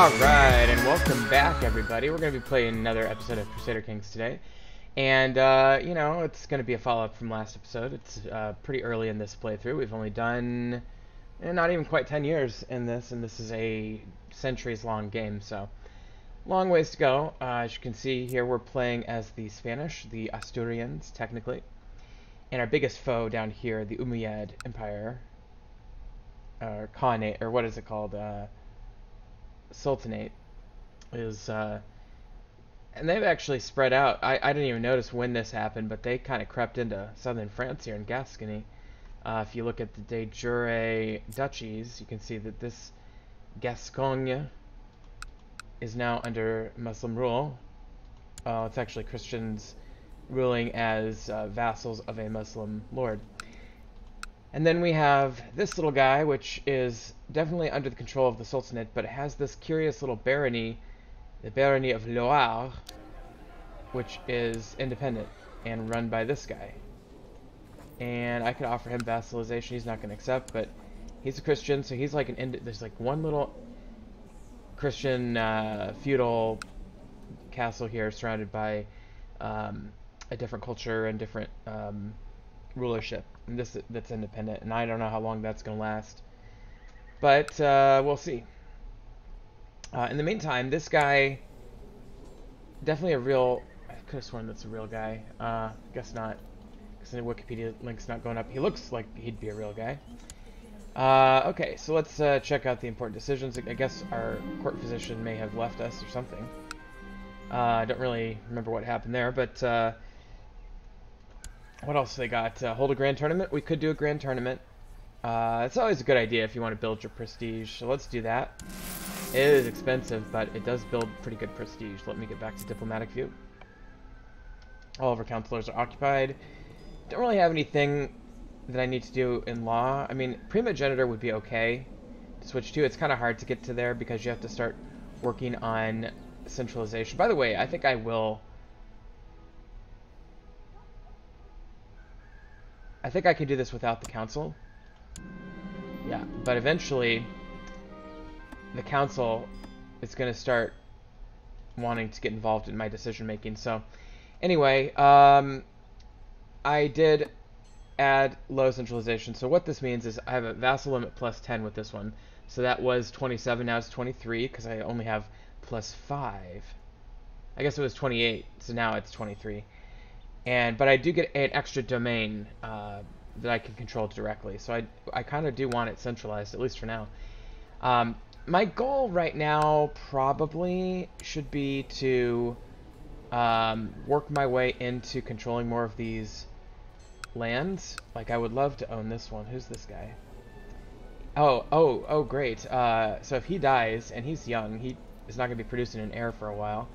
Alright, and welcome back, everybody. We're going to be playing another episode of Crusader Kings today. And, you know, it's going to be a follow-up from last episode. It's pretty early in this playthrough. We've only done not even quite 10 years in this, and this is a centuries-long game, so long ways to go. As you can see here, we're playing as the Spanish, the Asturians, technically. And our biggest foe down here, the Umayyad Empire, or Khanate, or what is it called? Sultanate is and they've actually spread out. I didn't even notice when this happened, but they kind of crept into southern France here in Gascony. If you look at the de jure duchies, you can see that this Gascogne is now under Muslim rule. It's actually Christians ruling as vassals of a Muslim lord. And then we have this little guy, which is definitely under the control of the Sultanate, but it has this curious little barony, the barony of Loire, which is independent and run by this guy. And I could offer him vassalization. He's not going to accept, but he's a Christian, so he's like there's like one little Christian feudal castle here surrounded by a different culture and different rulership, and that's independent, and I don't know how long that's going to last, but we'll see. In the meantime, this guy, definitely a real, I could have sworn that's a real guy, guess not, because the Wikipedia link's not going up. He looks like he'd be a real guy. Okay, so let's check out the important decisions. I guess our court physician may have left us or something. I don't really remember what happened there, but what else they got? Hold a grand tournament. We could do a grand tournament. It's always a good idea if you want to build your prestige. So let's do that. It is expensive, but it does build pretty good prestige. Let me get back to diplomatic view. All of our counselors are occupied. Don't really have anything that I need to do in law. I mean, primogeniture would be okay to switch to. It's kind of hard to get to there because you have to start working on centralization. By the way, I think I will... I think I can do this without the council. Yeah, but eventually the council is going to start wanting to get involved in my decision making. So anyway, I did add low centralization. So what this means is I have a vassal limit plus 10 with this one. So that was 27, now it's 23 because I only have plus 5. I guess it was 28, so now it's 23. But I do get an extra domain that I can control directly, so I kind of do want it centralized, at least for now. My goal right now probably should be to work my way into controlling more of these lands. Like, I would love to own this one. Who's this guy? Oh, great. So if he dies, and he's young, he is not going to be producing an heir for a while.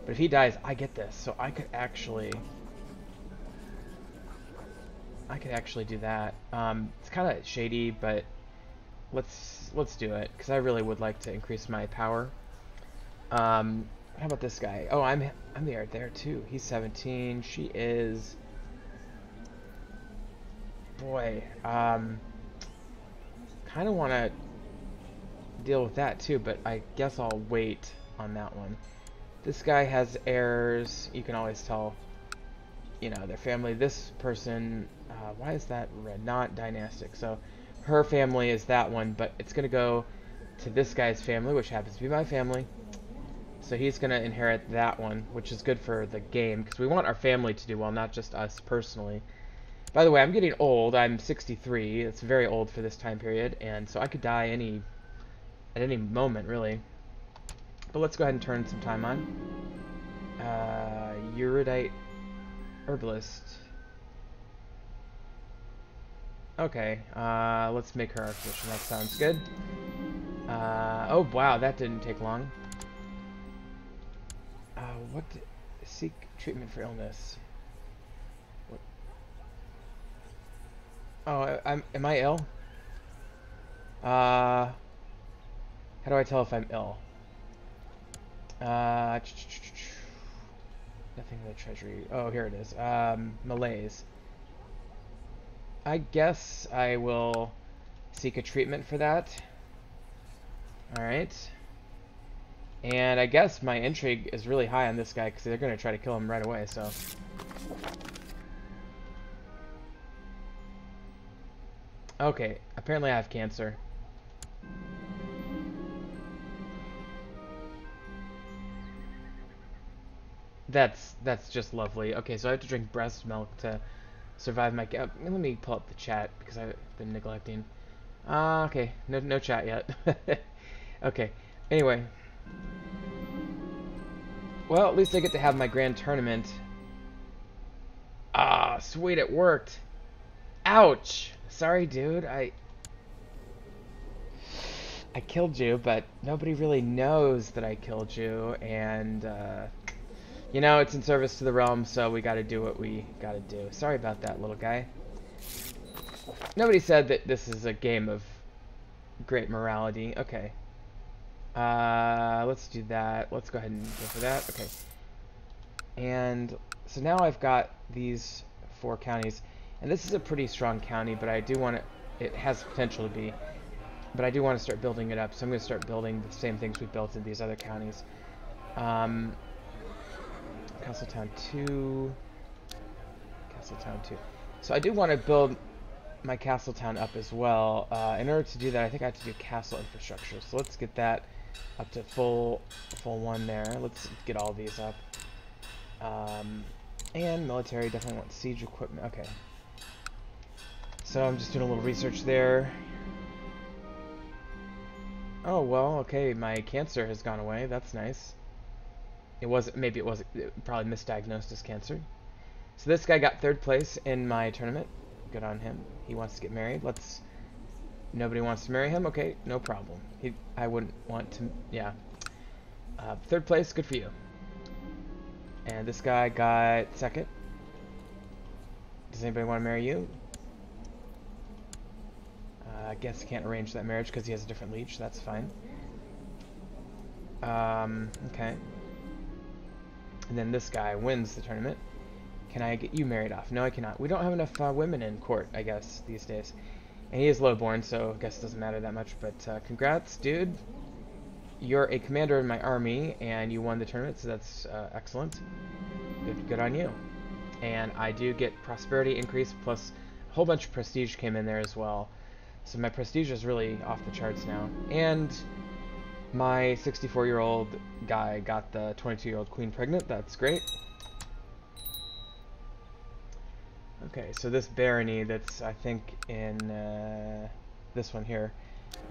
But if he dies, I get this, so I could actually do that. It's kind of shady, but let's do it because I really would like to increase my power. How about this guy? Oh, I'm the heir there too. He's 17. She is. Boy, kind of want to deal with that too, but I guess I'll wait on that one. This guy has heirs. You can always tell, you know, their family. This person, why is that red? Not dynastic. So her family is that one, but it's going to go to this guy's family, which happens to be my family. So he's going to inherit that one, which is good for the game, because we want our family to do well, not just us personally. By the way, I'm getting old. I'm 63. It's very old for this time period, and so I could die at any moment, really. But let's go ahead and turn some time on. Erudite herbalist. Okay, let's make her our physician. That sounds good. Oh wow, that didn't take long. Seek treatment for illness. What? Oh, am I ill? How do I tell if I'm ill? Nothing in the treasury. Oh, here it is. Malaise. I guess I will seek a treatment for that. Alright. And I guess my intrigue is really high on this guy because they're going to try to kill him right away, so. Okay, apparently I have cancer. That's just lovely. Okay, so I have to drink breast milk to survive my. Let me pull up the chat because I've been neglecting. Okay, no chat yet. Okay. Anyway, well, at least I get to have my grand tournament. Ah, sweet, it worked. Ouch. Sorry, dude. I killed you, but nobody really knows that I killed you, and you know, it's in service to the realm, so we gotta do what we gotta do. Sorry about that, little guy. Nobody said that this is a game of great morality. Okay. Let's do that. Let's go ahead and go for that. Okay. And so now I've got these 4 counties, and this is a pretty strong county, but I do want to, it has potential to be, but I do want to start building it up, so I'm going to start building the same things we built in these other counties. Castletown 2, Castletown 2. So I do want to build my Castletown up as well. In order to do that, I think I have to do castle infrastructure. So let's get that up to full 1 there. Let's get all these up. And military, definitely want siege equipment. Okay. So I'm just doing a little research there. Oh, well, okay, my cancer has gone away. That's nice. Maybe it wasn't, probably misdiagnosed as cancer. So this guy got 3rd place in my tournament. Good on him. He wants to get married. Nobody wants to marry him? Okay, no problem. I wouldn't want to, yeah. 3rd place, good for you. And this guy got 2nd. Does anybody want to marry you? I guess I can't arrange that marriage because he has a different leech. That's fine. Okay. And then this guy wins the tournament. Can I get you married off? No, I cannot. We don't have enough women in court, I guess, these days. And he is lowborn, so I guess it doesn't matter that much. But congrats, dude. You're a commander in my army, and you won the tournament, so that's excellent. Good on you. And I do get prosperity increase, plus a whole bunch of prestige came in there as well. So my prestige is really off the charts now. And my 64-year-old guy got the 22-year-old queen pregnant. That's great. Okay, so this barony that's, I think, in this one here,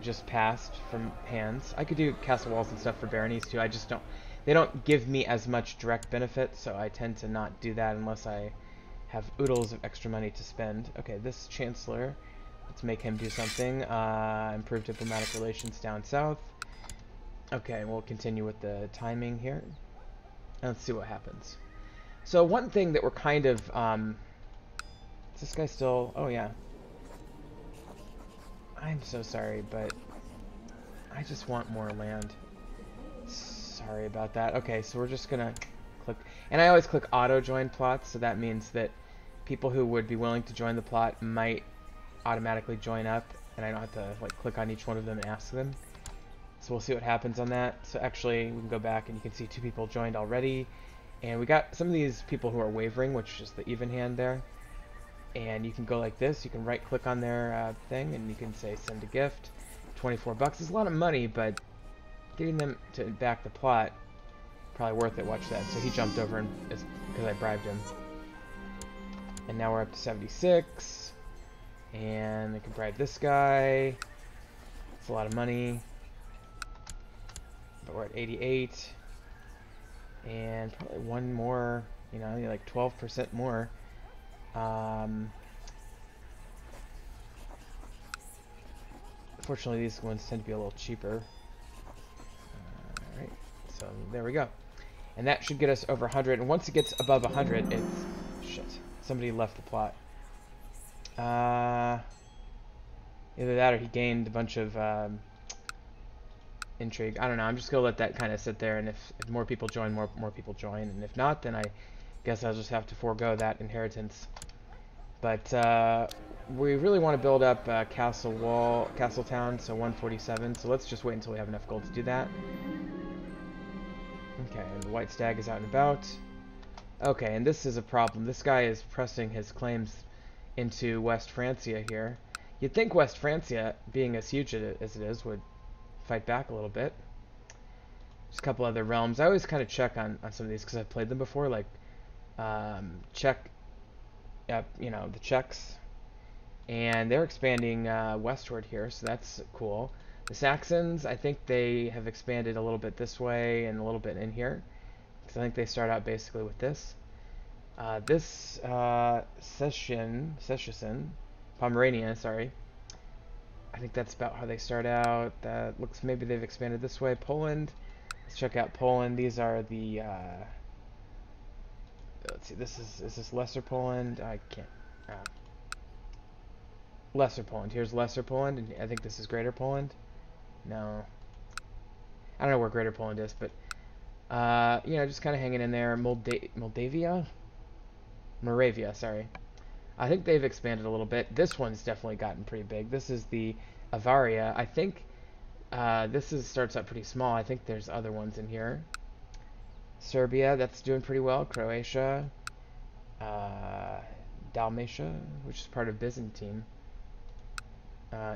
just passed from hands. I could do castle walls and stuff for baronies too. I just don't, they don't give me as much direct benefit, so I tend to not do that unless I have oodles of extra money to spend. Okay, this chancellor, let's make him do something. Improve diplomatic relations down south. Okay, we'll continue with the timing here. And let's see what happens. So one thing that we're kind of, is this guy still, oh yeah. I'm so sorry, but I just want more land. Sorry about that. Okay, so we're just gonna click, and I always click auto join plots, so that means that people who would be willing to join the plot might automatically join up, and I don't have to like click on each one of them and ask them. So we'll see what happens on that. So actually, we can go back and you can see 2 people joined already, and we got some of these people who are wavering, which is the even hand there. And you can go like this. You can right click on their thing, and you can say send a gift. 24 bucks is a lot of money, but getting them to back the plot, probably worth it. Watch that. So he jumped over and because I bribed him. And now we're up to 76. And I can bribe this guy. It's a lot of money. But we're at 88. And probably one more, you know, like 12% more. Fortunately, these ones tend to be a little cheaper. Alright, so there we go. And that should get us over 100. And once it gets above 100, it's... Shit. Somebody left the plot. Either that or he gained a bunch of intrigue. I don't know. I'm just going to let that kind of sit there. And if more people join, more people join. And if not, then I guess I'll just have to forego that inheritance. But we really want to build up Castletown, so 147. So let's just wait until we have enough gold to do that. Okay, and the white stag is out and about. Okay, and this is a problem. This guy is pressing his claims into West Francia here. You'd think West Francia, being as huge as it is, would fight back a little bit. Just a couple other realms. I always kind of check on some of these because I've played them before, like Czech, you know, the Czechs. And they're expanding westward here, so that's cool. The Saxons, I think they have expanded a little bit this way and a little bit in here. So I think they start out basically with this. This Session, Pomerania, sorry. I think that's about how they start out. That looks, maybe they've expanded this way. Poland, let's check out Poland. These are the, let's see, is this Lesser Poland? I can't, Lesser Poland. Here's Lesser Poland, and I think this is Greater Poland. No. I don't know where Greater Poland is, but, you know, just kind of hanging in there. Moravia, sorry. I think they've expanded a little bit. This one's definitely gotten pretty big. This is the Avaria. I think starts out pretty small. I think there's other ones in here. Serbia, that's doing pretty well. Croatia, Dalmatia, which is part of Byzantine.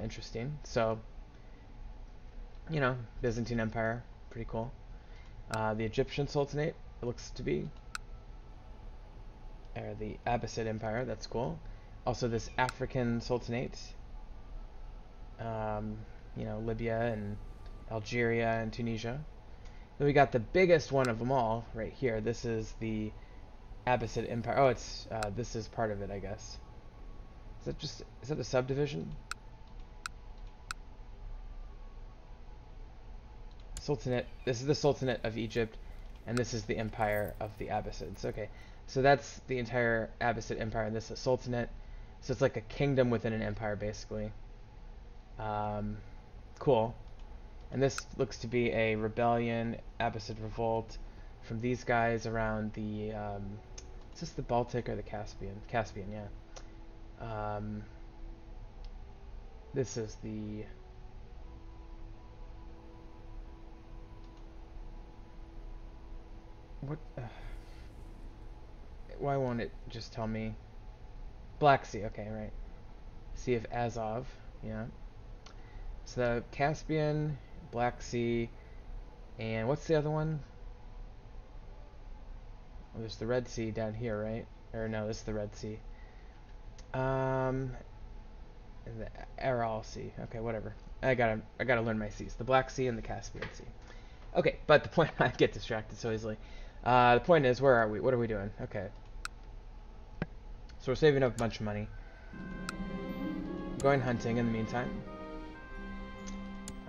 Interesting. So, you know, Byzantine Empire, pretty cool. The Egyptian Sultanate, it looks to be. Or the Abbasid Empire, that's cool. Also this African Sultanate. You know, Libya and Algeria and Tunisia. Then we got the biggest one of them all right here. This is the Abbasid Empire. Oh, it's this is part of it, I guess. Is that a subdivision? Sultanate. This is the Sultanate of Egypt, and this is the Empire of the Abbasids. Okay, so that's the entire Abbasid Empire, and this is a Sultanate. So it's like a kingdom within an empire, basically. Cool. And this looks to be a rebellion, Abbasid revolt from these guys around the, is this the Baltic or the Caspian? Caspian, yeah. This is the, what, why won't it just tell me? Black Sea, okay, right. Sea of Azov, yeah. So the Caspian, Black Sea, and what's the other one? Well, there's the Red Sea down here, right? Or no, this is the Red Sea. And the Aral Sea. Okay, whatever. I gotta learn my seas. The Black Sea and the Caspian Sea. Okay, but the point, I get distracted so easily. The point is, where are we? What are we doing? Okay. So we're saving up a bunch of money. Going hunting in the meantime.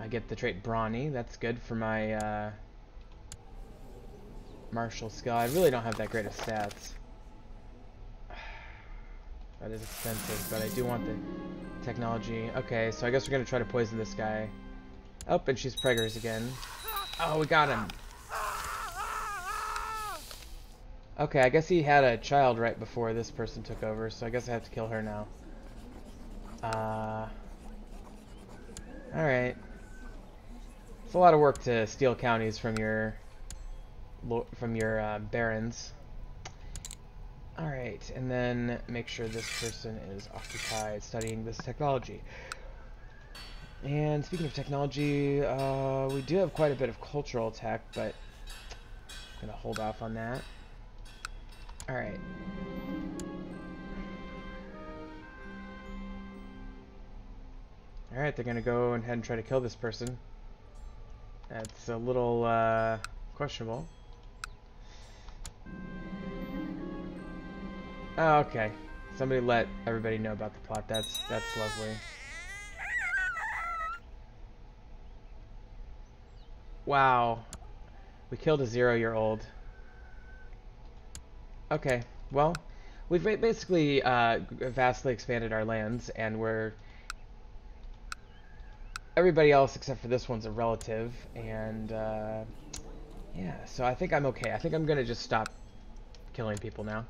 I get the trait Brawny. That's good for my martial skill. I really don't have that great of stats. That is expensive, but I do want the technology. Okay, so I guess we're going to try to poison this guy. Oh, and she's preggers again. Oh, we got him. Okay, I guess he had a child right before this person took over, so I guess I have to kill her now. Alright. It's a lot of work to steal counties from your barons. Alright, and then make sure this person is occupied studying this technology. And speaking of technology, we do have quite a bit of cultural tech, but I'm gonna hold off on that. Alright. Alright, they're gonna go ahead and try to kill this person. That's a little questionable. Oh, okay. Somebody let everybody know about the plot. That's lovely. Wow. We killed a 0-year-old. Okay, well, we've basically vastly expanded our lands, and we're... Everybody else except for this one's a relative, and yeah, so I think I'm okay. I think I'm gonna just stop killing people now.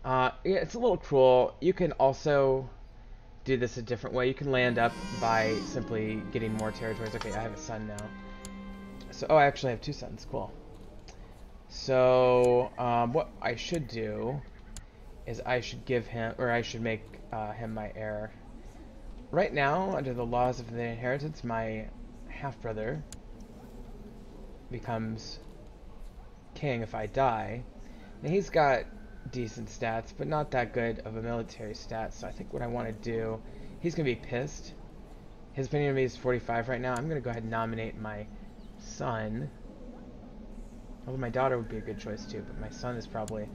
Yeah, it's a little cruel. You can also do this a different way. You can land up by simply getting more territories. Okay, I have a son now. So, oh, I actually have 2 sons. Cool. So, what I should do is I should give him, or I should make him my heir. Right now, under the laws of the inheritance, my half-brother becomes king if I die. Now, he's got decent stats, but not that good of a military stat, so I think what I want to do, he's going to be pissed. His opinion of me is 45 right now. I'm going to go ahead and nominate my son. Although my daughter would be a good choice too, but my son is probably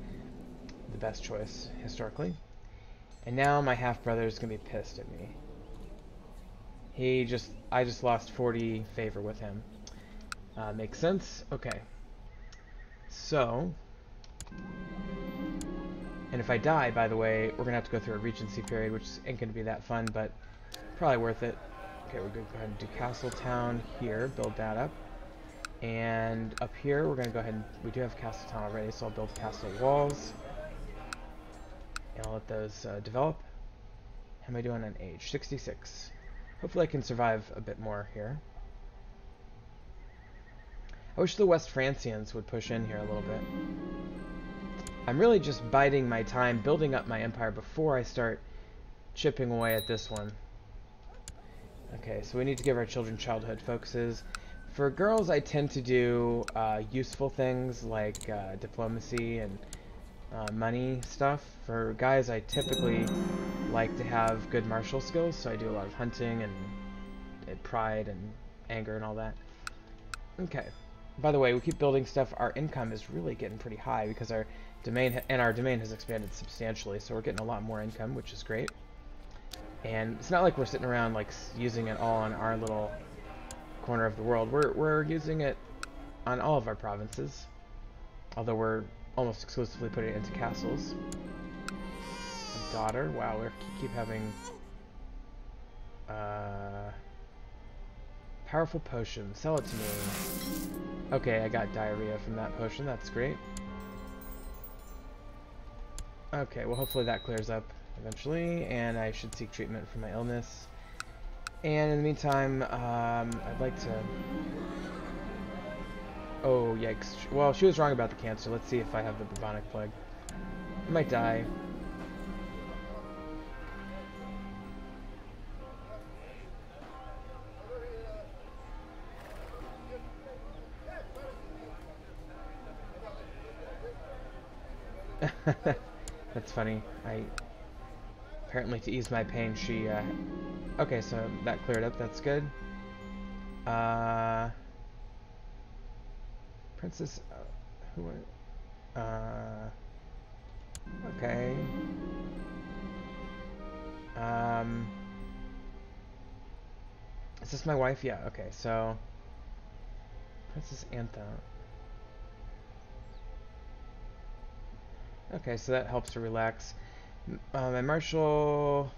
the best choice historically. And now my half-brother is going to be pissed at me. I just lost 40 favor with him. Makes sense? Okay. So, and if I die, by the way, we're going to have to go through a regency period, which ain't going to be that fun, but probably worth it. Okay, we're going to go ahead and do Castle Town here, build that up. And up here, we're going to go ahead and, we do have Castle Town already, so I'll build castle walls. And I'll let those develop. How am I doing on age? 66. Hopefully I can survive a bit more here. I wish the West Francians would push in here a little bit. I'm really just biding my time, building up my empire before I start chipping away at this one. Okay, so we need to give our children childhood focuses. For girls, I tend to do useful things like diplomacy and money stuff. For guys, I typically like to have good martial skills, so I do a lot of hunting and pride and anger and all that. Okay. By the way, we keep building stuff. Our income is really getting pretty high because our domain has expanded substantially, so we're getting a lot more income, which is great. And it's not like we're sitting around like using it all on our little corner of the world. We're using it on all of our provinces, although we're almost exclusively putting it into castles. A daughter. Wow, we keep having powerful potion. Sell it to me. Okay, I got diarrhea from that potion. That's great. Okay, well hopefully that clears up eventually, and I should seek treatment for my illness. And in the meantime, I'd like to... Oh, yikes. Well, she was wrong about the cancer. Let's see if I have the bubonic plague. I might die. That's funny. Apparently to ease my pain, she, okay, so that cleared up. That's good. Princess, okay. Is this my wife? Yeah, okay, so Princess Antha. Okay, so that helps to relax. My marshal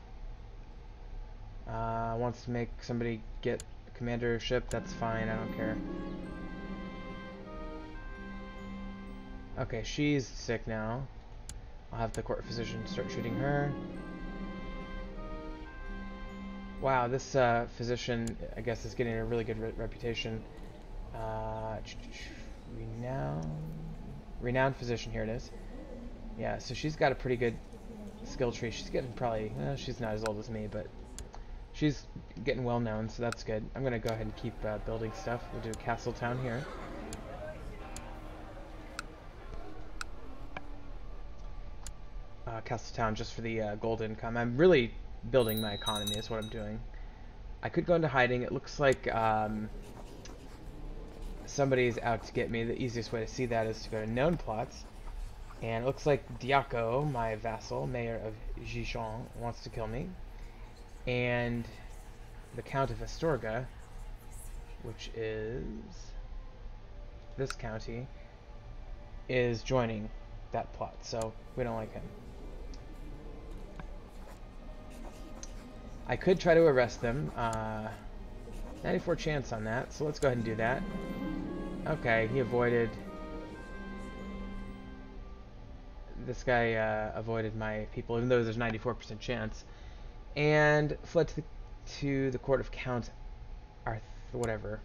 wants to make somebody get a commandership. That's fine, I don't care. Okay, she's sick now. I'll have the court physician start treating her. Wow, this physician, I guess, is getting a really good reputation. Renowned physician, here it is. Yeah, so she's got a pretty good skill tree. She's getting probably, she's not as old as me, but she's getting well known, so that's good. I'm going to go ahead and keep building stuff. We'll do Castle Town here. Castle Town just for the gold income. I'm really building my economy is what I'm doing. I could go into hiding. It looks like somebody's out to get me. The easiest way to see that is to go to known plots. And it looks like Diaco, my vassal, mayor of Gijon, wants to kill me. And the Count of Astorga, which is this county, is joining that plot. So we don't like him. I could try to arrest them. 94 chance on that, so let's go ahead and do that. Okay, he avoided... This guy avoided my people, even though there's 94% chance. And fled to the court of Count Arth... whatever.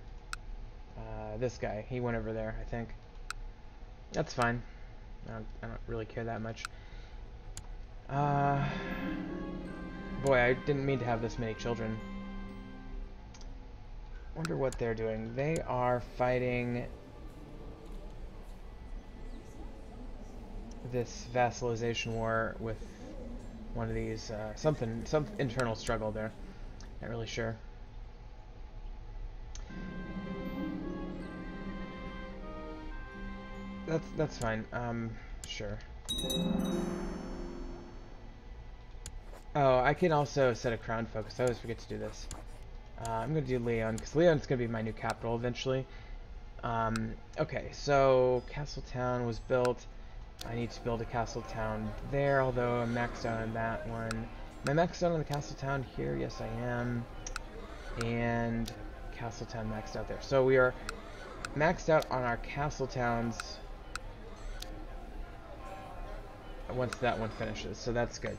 This guy, he went over there, I think. That's fine. I don't really care that much. Uh, Boy, I didn't mean to have this many children. Wonder what they're doing. They are fighting this vassalization war with one of these, some internal struggle there. Not really sure. That's fine. Sure. Oh, I can also set a crown focus. I always forget to do this. I'm going to do Leon, because Leon's going to be my new capital eventually. Okay, so Castle Town was built. I need to build a Castle Town there, although I'm maxed out on that one. Am I maxed out on the Castle Town here? Yes, I am. And Castle Town maxed out there. So we are maxed out on our Castle Towns once that one finishes, so that's good.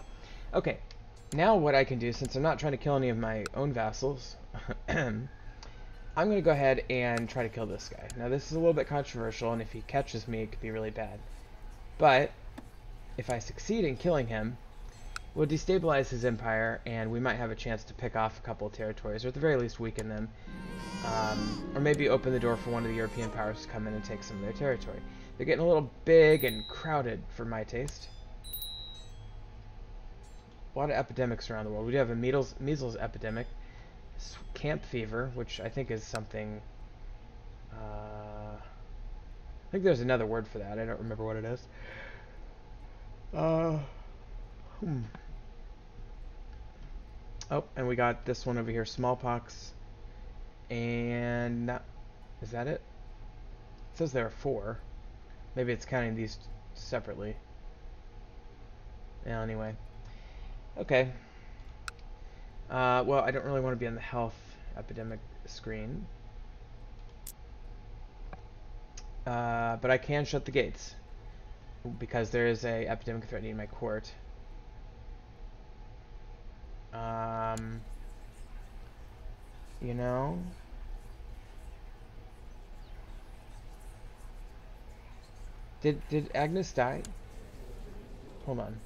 Okay, now what I can do, since I'm not trying to kill any of my own vassals, I'm going to go ahead and try to kill this guy. Now this is a little bit controversial, and if he catches me, it could be really bad. But if I succeed in killing him, we'll destabilize his empire, and we might have a chance to pick off a couple of territories, or at the very least weaken them. Or maybe open the door for one of the European powers to come in and take some of their territory. They're getting a little big and crowded for my taste. A lot of epidemics around the world. We do have a measles epidemic, camp fever, which I think is something... I think there's another word for that. I don't remember what it is. Oh, and we got this one over here, smallpox. And is that it? It says there are 4. Maybe it's counting these separately. Yeah, anyway. Okay. Well, I don't really want to be on the health epidemic screen. But I can shut the gates, because there is a epidemic threatening my court. You know? Did Agnes die? Hold on.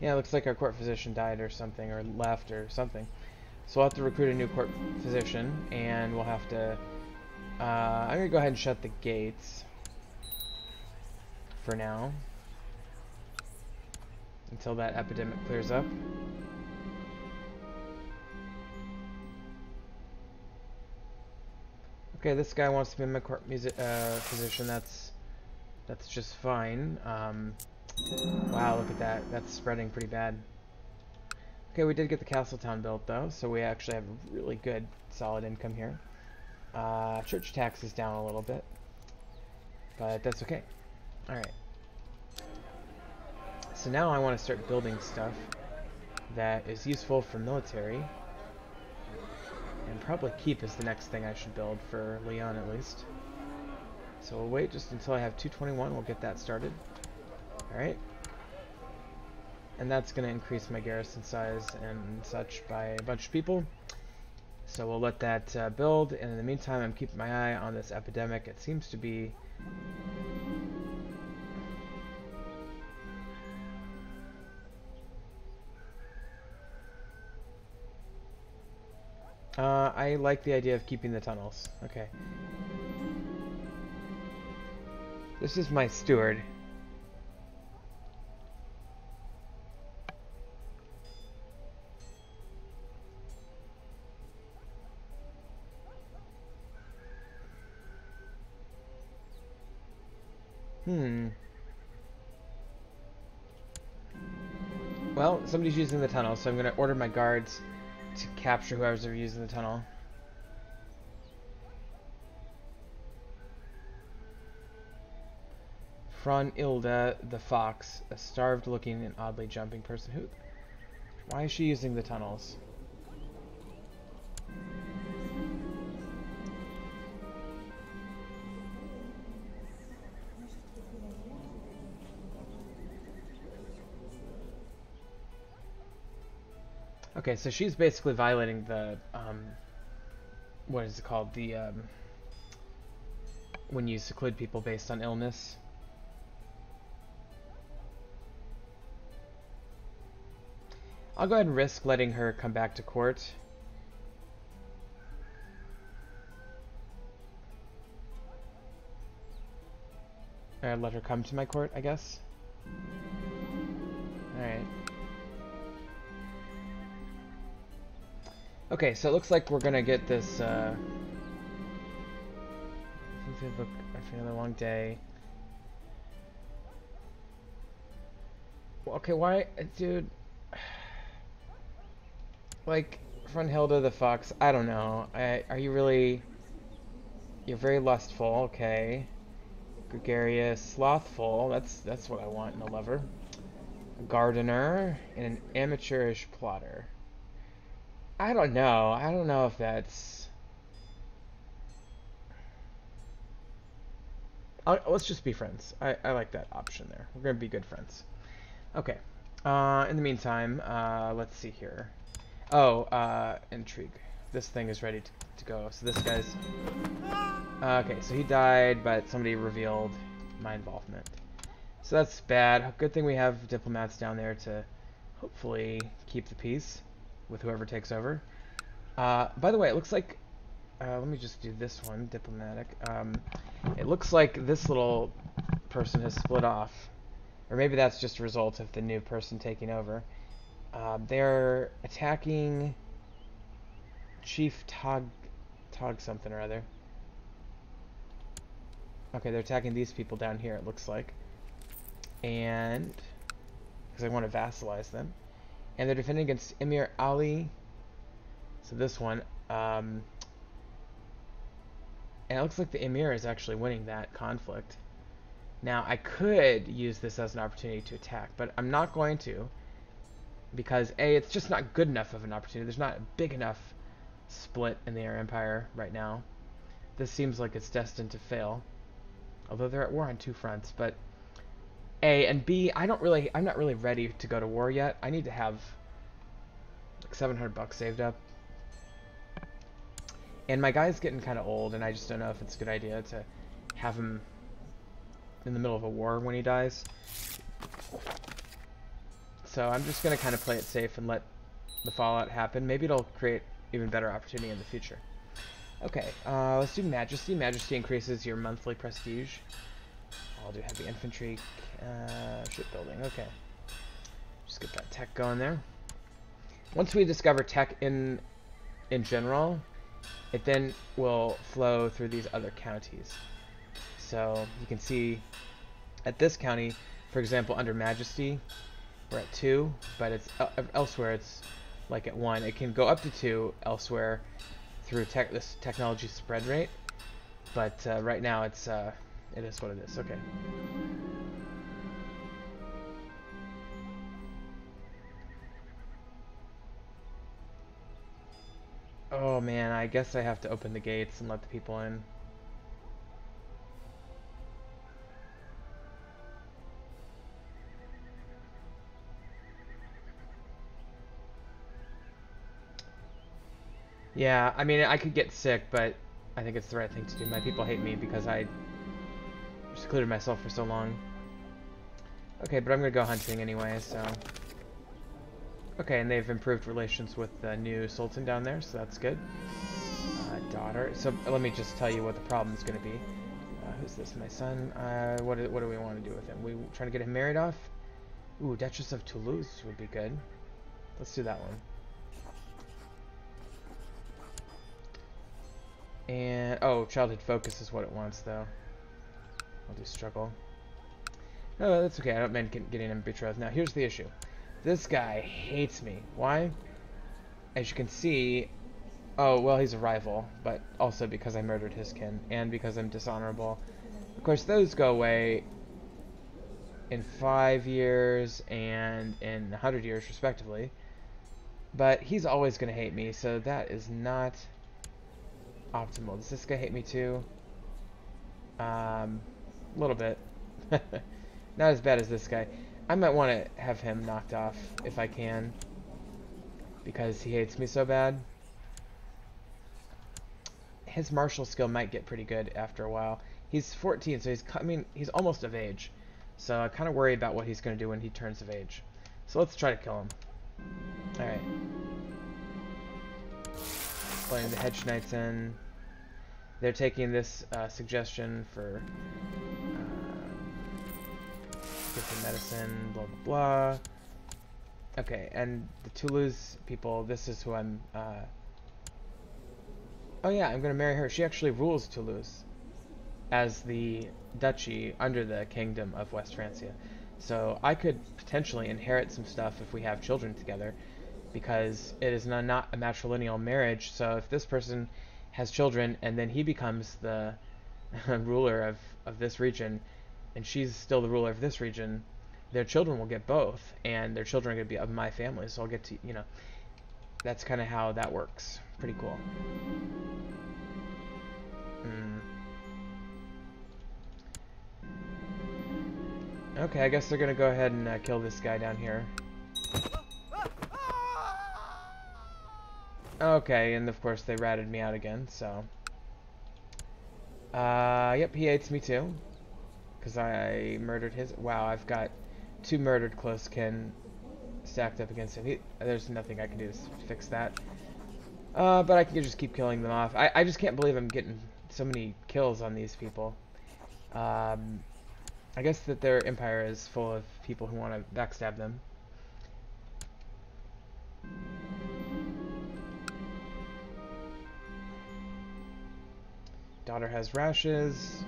Yeah, it looks like our court physician died or something, or left or something. So we'll have to recruit a new court physician, and we'll have to... I'm going to go ahead and shut the gates for now, until that epidemic clears up. Okay, this guy wants to be my court physician. That's just fine. Wow, look at that. That's spreading pretty bad. Okay, we did get the castle town built, though, so we actually have a really good, solid income here. Church tax is down a little bit, but that's okay. Alright. So now I want to start building stuff that is useful for military. And probably keep is the next thing I should build, for Leon at least. So we'll wait just until I have 221, we'll get that started. Alright. And that's going to increase my garrison size and such by a bunch of people. So we'll let that build, and in the meantime I'm keeping my eye on this epidemic. It seems to be... I like the idea of keeping the tunnels. Okay. This is my steward. Well, somebody's using the tunnel, so I'm going to order my guards to capture whoever's using the tunnel. Ilda the fox, a starved-looking and oddly jumping person. Why is she using the tunnels? Okay, so she's basically violating the, what is it called? The, when you seclude people based on illness. I'll go ahead and risk letting her come back to court. Or let her come to my court, I guess. Alright. Okay, so it looks like we're gonna get this, look, after another long day. Okay, why, dude? Like, Brunhilde the Fox, I don't know. Are you really... You're very lustful, okay. Gregarious, slothful, that's what I want in a lover. A gardener, and an amateurish plotter. I don't know if that's... let's just be friends. I like that option there. We're gonna be good friends. Okay. In the meantime, let's see here. Oh, intrigue. This thing is ready to go. So this guy's... okay, so he died, but somebody revealed my involvement. So that's bad. Good thing we have diplomats down there to hopefully keep the peace with whoever takes over. By the way, it looks like... let me just do this one, diplomatic. It looks like this little person has split off. Or maybe that's just a result of the new person taking over. They're attacking Chief Tog something or other. Okay, they're attacking these people down here, it looks like. And... because I want to vassalize them. And they're defending against Emir Ali. So this one. And it looks like the Emir is actually winning that conflict. Now, I could use this as an opportunity to attack, but I'm not going to. Because, A, it's just not good enough of an opportunity. There's not a big enough split in the Air Empire right now. This seems like it's destined to fail. Although they're at war on two fronts, but... A, and B, I'm not really ready to go to war yet. I need to have like $700 saved up. And my guy's getting kind of old, and I just don't know if it's a good idea to have him in the middle of a war when he dies. So I'm just going to kind of play it safe and let the fallout happen. Maybe it'll create even better opportunity in the future. Okay, let's do Majesty. Majesty increases your monthly prestige. I'll do heavy infantry, shipbuilding. Okay, just get that tech going there. Once we discover tech in general, it then will flow through these other counties. So you can see at this county, for example, under Majesty, we're at 2, but it's elsewhere it's like at 1. It can go up to 2 elsewhere through this technology spread rate, but right now it is what it is. Okay. Oh man, I guess I have to open the gates and let the people in. Yeah, I mean, I could get sick, but I think it's the right thing to do. My people hate me because I secluded myself for so long. Okay, but I'm gonna go hunting anyway, so... Okay, and they've improved relations with the new Sultan down there, so that's good. Daughter. So let me just tell you what the problem is gonna be. Who's this? My son? What do we want to do with him? We trying to get him married off? Ooh, Duchess of Toulouse would be good. Let's do that one. And, oh, childhood focus is what it wants, though. I'll do struggle. No, that's okay. I don't mind getting him betrothed. Now, here's the issue. This guy hates me. Why? As you can see... Oh, well, he's a rival, but also because I murdered his kin, and because I'm dishonorable. Of course, those go away in 5 years and in 100 years, respectively. But he's always going to hate me, so that is not... optimal. Does this guy hate me too? A little bit. Not as bad as this guy. I might want to have him knocked off if I can, because he hates me so bad. His martial skill might get pretty good after a while. He's 14, so he's almost of age. So I kind of worry about what he's going to do when he turns of age. So let's try to kill him. Alright. Playing the Hedge Knights in. They're taking this suggestion for different medicine, blah blah blah. Okay, and the Toulouse people, this is who I'm... Oh yeah, I'm going to marry her. She actually rules Toulouse as the duchy under the kingdom of West Francia. So I could potentially inherit some stuff if we have children together, because it is not a matrilineal marriage. So if this person has children and then he becomes the ruler of this region, and she's still the ruler of this region, their children will get both, and their children are going to be of my family, so I'll get to, that's kind of how that works. Pretty cool. Okay, I guess they're going to go ahead and kill this guy down here. Okay, and of course they ratted me out again, so... Yep, he hates me too. Because I murdered his... Wow, I've got 2 murdered close kin stacked up against him. There's nothing I can do to fix that. But I can just keep killing them off. I just can't believe I'm getting so many kills on these people. I guess that their empire is full of people who want to backstab them. Daughter has rashes.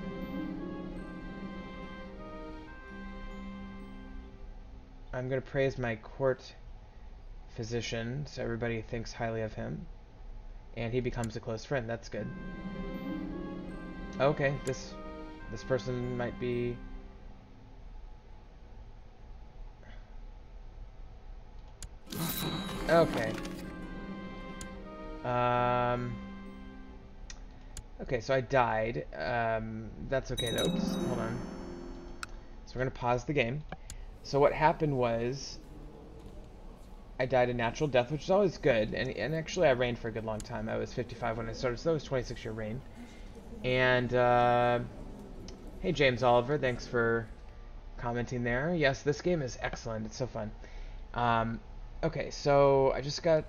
I'm going to praise my court physician, so everybody thinks highly of him. And he becomes a close friend. That's good. Okay, this person might be... Okay. Okay, so I died. That's okay though. Oops, hold on. So we're gonna pause the game. So what happened was I died a natural death, which is always good, and actually I reigned for a good long time. I was 55 when I started, so that was 26-year reign. And hey James Oliver, thanks for commenting there. Yes, this game is excellent. It's so fun. Okay, so I just got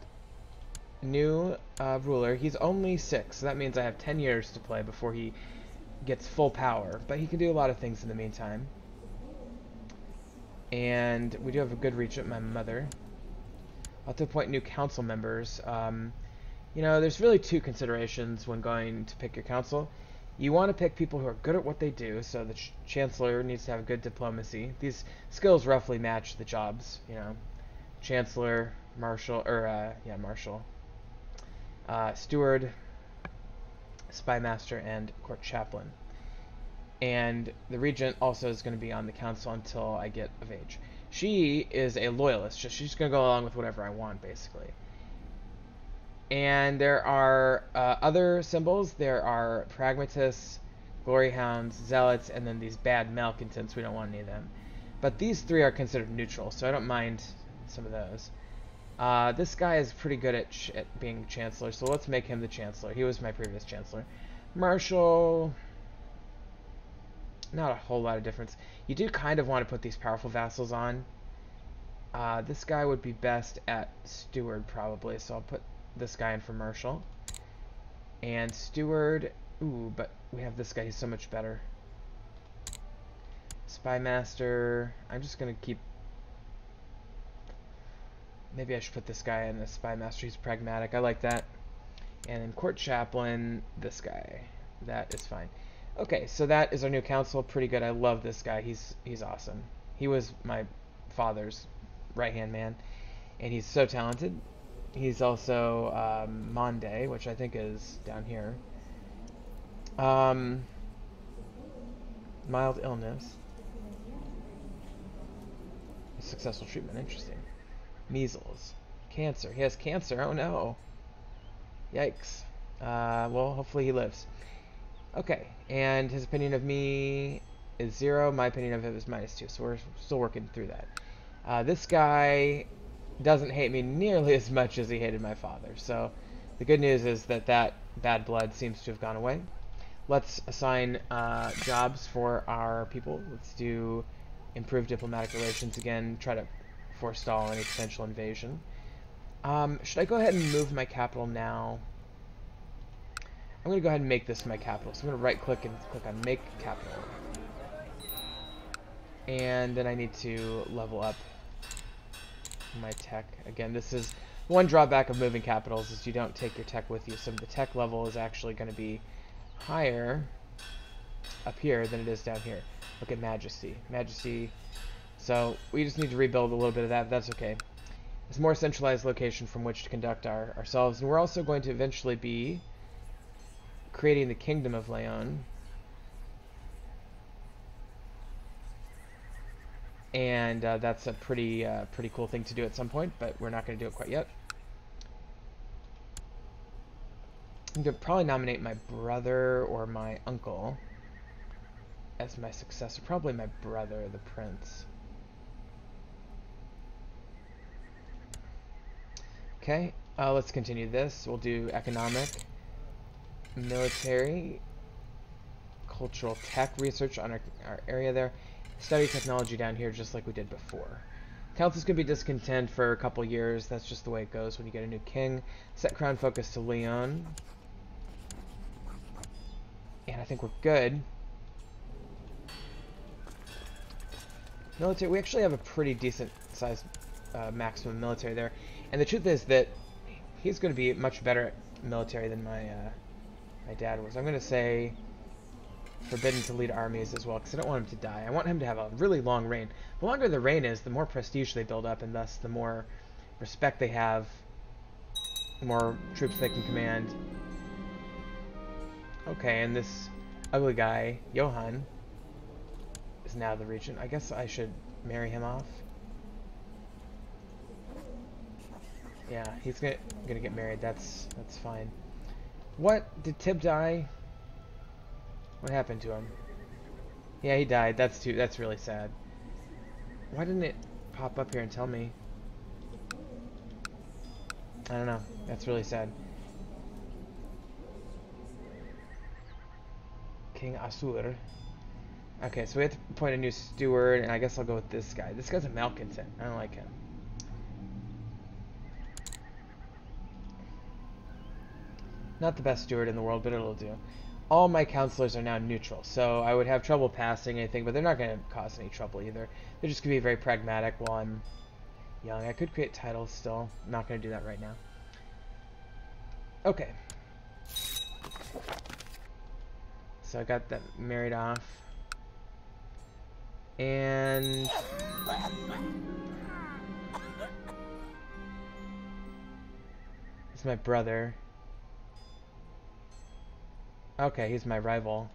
a new ruler. He's only 6, so that means I have 10 years to play before he gets full power. But he can do a lot of things in the meantime. And we do have a good reach at my mother. I'll have to appoint new council members. There's really 2 considerations when going to pick your council. You want to pick people who are good at what they do, so the chancellor needs to have good diplomacy. These skills roughly match the jobs, Chancellor, Marshal, Marshal, Steward, Spymaster, and Court Chaplain. And the Regent also is going to be on the council until I get of age. She is a loyalist. She's going to go along with whatever I want, basically. And there are other symbols. There are Pragmatists, Glory Hounds, Zealots, and then these bad malcontents. We don't want any of them. But these 3 are considered neutral, so I don't mind some of those. This guy is pretty good at being Chancellor, so let's make him the Chancellor. He was my previous Chancellor. Marshal... Not a whole lot of difference. You do kind of want to put these powerful vassals on. This guy would be best at Steward, probably, so I'll put this guy in for Marshal. And Steward... Ooh, but we have this guy. He's so much better. Spymaster... I'm just going to keep... Maybe I should put this guy in as Spymaster. He's pragmatic. I like that. And then Court Chaplain, this guy. That is fine. Okay, so that is our new council. Pretty good. I love this guy. He's awesome. He was my father's right-hand man, and he's so talented. He's also Monday, which I think is down here. Mild illness. Successful treatment. Interesting. Measles. Cancer. He has cancer. Oh no. Yikes. Well, hopefully he lives. Okay, and his opinion of me is 0. My opinion of him is -2, so we're still working through that. This guy doesn't hate me nearly as much as he hated my father, so the good news is that bad blood seems to have gone away. let's assign jobs for our people. Let's do improve diplomatic relations again. Try to forestall any potential invasion. Should I go ahead and move my capital now? I'm going to go ahead and make this my capital. So I'm going to right click and click on make capital. And then I need to level up my tech. Again, this is one drawback of moving capitals is you don't take your tech with you. So the tech level is actually going to be higher up here than it is down here. Look at Majesty. Majesty. So we just need to rebuild a little bit of that. That's okay. It's a more centralized location from which to conduct ourselves. And we're also going to eventually be creating the Kingdom of Leon. And that's a pretty cool thing to do at some point, but we're not going to do it quite yet. I'm going to probably nominate my brother or my uncle as my successor. Probably my brother, the prince. Okay, let's continue this. We'll do economic, military, cultural tech research on our area there. Study technology down here just like we did before. Council's going to be discontent for a couple years. That's just the way it goes when you get a new king. Set crown focus to Leon. And I think we're good. Military, we actually have a pretty decent sized maximum military there. And the truth is that he's going to be much better at military than my dad was. I'm going to say forbidden to lead armies as well, because I don't want him to die. I want him to have a really long reign. The longer the reign is, the more prestige they build up, and thus the more respect they have, the more troops they can command. Okay, and this ugly guy, Johann, is now the regent. I guess I should marry him off. Yeah, he's gonna get married. That's fine. What? Did Tib die? What happened to him? Yeah, he died. That's really sad. Why didn't it pop up here and tell me? I don't know. That's really sad. King Asur. Okay, so we have to appoint a new steward, and I guess I'll go with this guy. This guy's a malcontent. I don't like him. Not the best steward in the world, but it'll do. All my counselors are now neutral, so I would have trouble passing anything, but they're not going to cause any trouble either. They're just going to be very pragmatic while I'm young. I could create titles still. I'm not going to do that right now. Okay. So I got that married off. And it's my brother. Okay, he's my rival.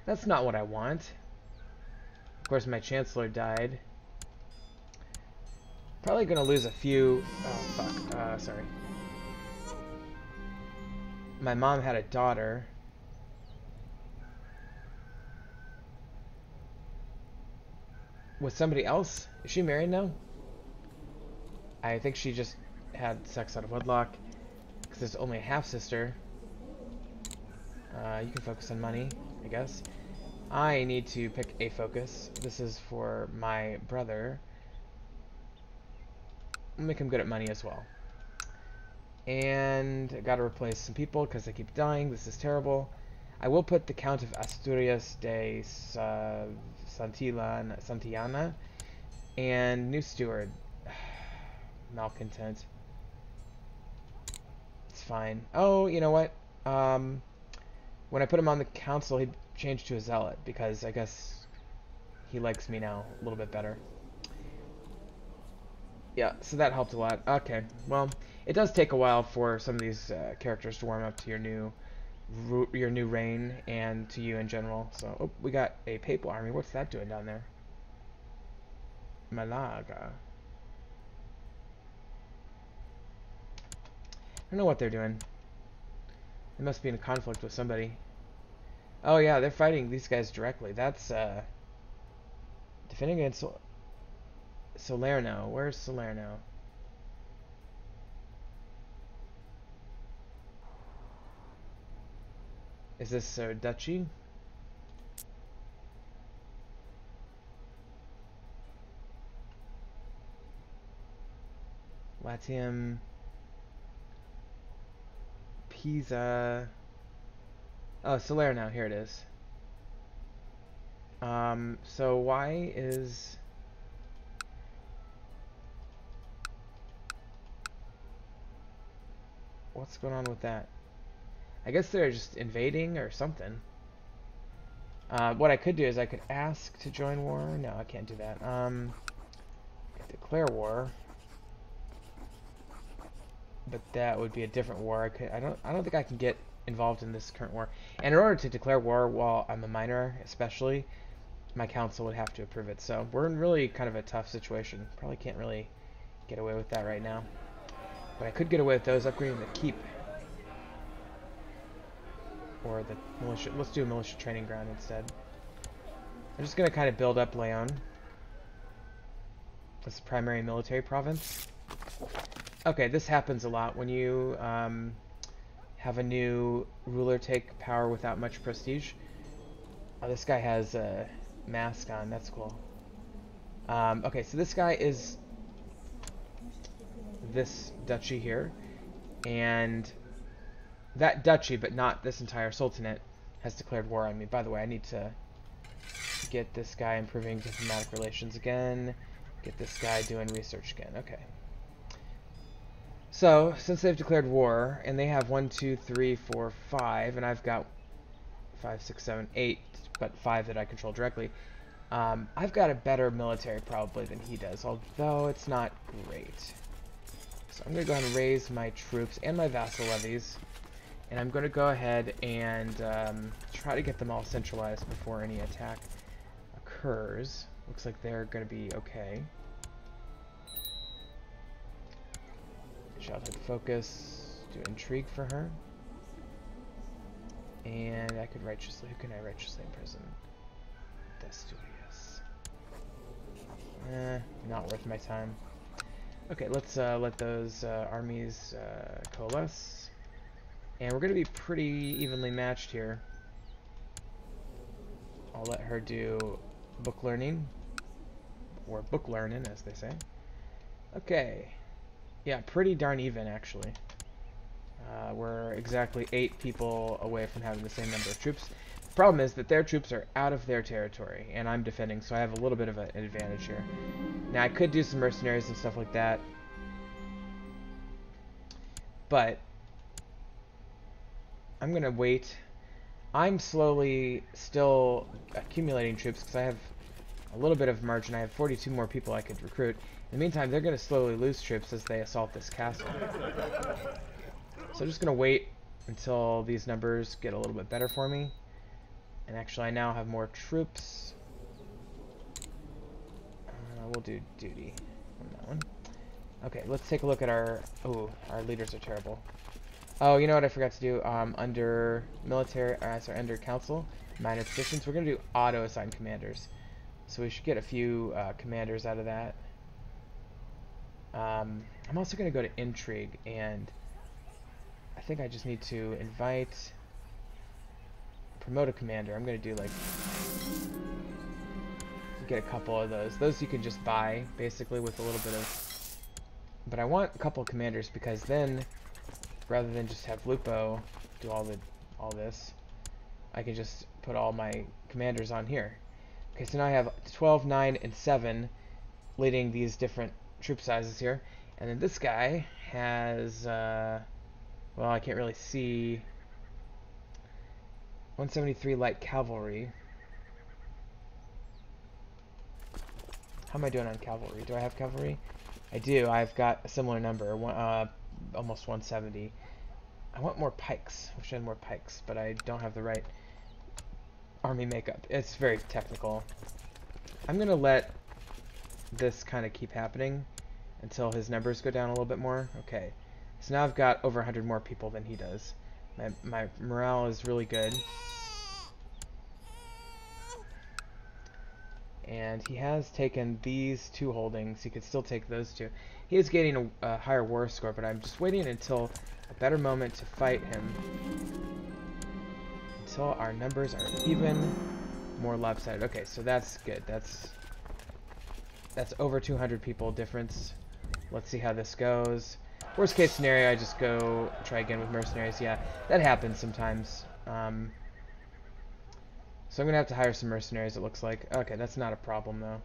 That's not what I want. Of course, my chancellor died. Probably gonna lose a few... Oh, fuck. Sorry. My mom had a daughter. With somebody else? Is she married now? I think she just had sex out of wedlock. Because there's only a half-sister. You can focus on money, I guess. I need to pick a focus. This is for my brother. I'll make him good at money as well. And I gotta replace some people because they keep dying. This is terrible. I will put the Count of Asturias de Santillana and new steward. Malcontent. It's fine. Oh, you know what? When I put him on the council, he changed to a zealot because I guess he likes me now a little bit better. Yeah, so that helped a lot. Okay, well, it does take a while for some of these characters to warm up to your new reign and to you in general. So, oh, we got a papal army. What's that doing down there? Malaga. I don't know what they're doing. They must be in a conflict with somebody. Oh yeah, they're fighting these guys directly. That's defending against Salerno. Where's Salerno? Is this a duchy? Latium, Pisa. Oh, Salerno. Here it is. So why is... What's going on with that? I guess they're just invading or something. What I could do is I could ask to join war. No, I can't do that. Declare war. But that would be a different war. I don't think I can get involved in this current war. And in order to declare war while I'm a minor, especially, my council would have to approve it. So we're in really kind of a tough situation. Probably can't really get away with that right now. But I could get away with those upgrading the keep. Or the militia. Let's do a militia training ground instead. I'm just going to kind of build up Leon. That's the primary military province. Okay, this happens a lot when you have a new ruler take power without much prestige. Oh, this guy has a mask on. That's cool. Okay, so this guy is this duchy here. And that duchy, but not this entire sultanate, has declared war on me. By the way, I need to get this guy improving diplomatic relations again. Get this guy doing research again. Okay. So, since they've declared war, and they have 1, 2, 3, 4, 5, and I've got 5, 6, 7, 8, but 5 that I control directly, I've got a better military probably than he does, although it's not great. So I'm going to go ahead and raise my troops and my vassal levies, and I'm going to go ahead and try to get them all centralized before any attack occurs. Looks like they're going to be okay. Childhood focus, do intrigue for her. And I could righteously, who can I righteously imprison? Asturias. Not worth my time. Okay, let's let those armies coalesce. And we're going to be pretty evenly matched here. I'll let her do book learning. Or book learning, as they say. Okay. Yeah, pretty darn even, actually. We're exactly 8 people away from having the same number of troops. The problem is that their troops are out of their territory, and I'm defending, so I have a little bit of an advantage here. Now, I could do some mercenaries and stuff like that, but I'm going to wait. I'm slowly still accumulating troops because I have a little bit of margin. I have 42 more people I could recruit. In the meantime, they're going to slowly lose troops as they assault this castle. So I'm just going to wait until these numbers get a little bit better for me. And actually, I now have more troops. We'll do duty on that one. Okay, let's take a look at our... Oh, our leaders are terrible. Oh, you know what I forgot to do? Under military... sorry, under council, minor positions, we're going to do auto-assign commanders. So we should get a few commanders out of that. I'm also going to go to intrigue, and I think I just need to invite, promote a commander. I'm going to do like, get a couple of those. Those you can just buy, basically, with a little bit of, but I want a couple of commanders because then, rather than just have Lupo do all this, I can just put all my commanders on here. Okay, so now I have 12, 9, and 7 leading these different troop sizes here. And then this guy has, well, I can't really see, 173 light cavalry. How am I doing on cavalry? Do I have cavalry? I do. I've got a similar number, almost 170. I want more pikes. I wish I had more pikes, but I don't have the right army makeup. It's very technical. I'm going to let this kind of keep happening until his numbers go down a little bit more. Okay, so now I've got over 100 more people than he does. My morale is really good. And he has taken these 2 holdings. He could still take those 2. He is gaining a higher war score, but I'm just waiting until a better moment to fight him. until our numbers are even more lopsided. Okay, so that's good. That's over 200 people difference. Let's see how this goes. Worst case scenario, I just go try again with mercenaries. Yeah, that happens sometimes. So I'm going to have to hire some mercenaries, it looks like. Okay, that's not a problem, though.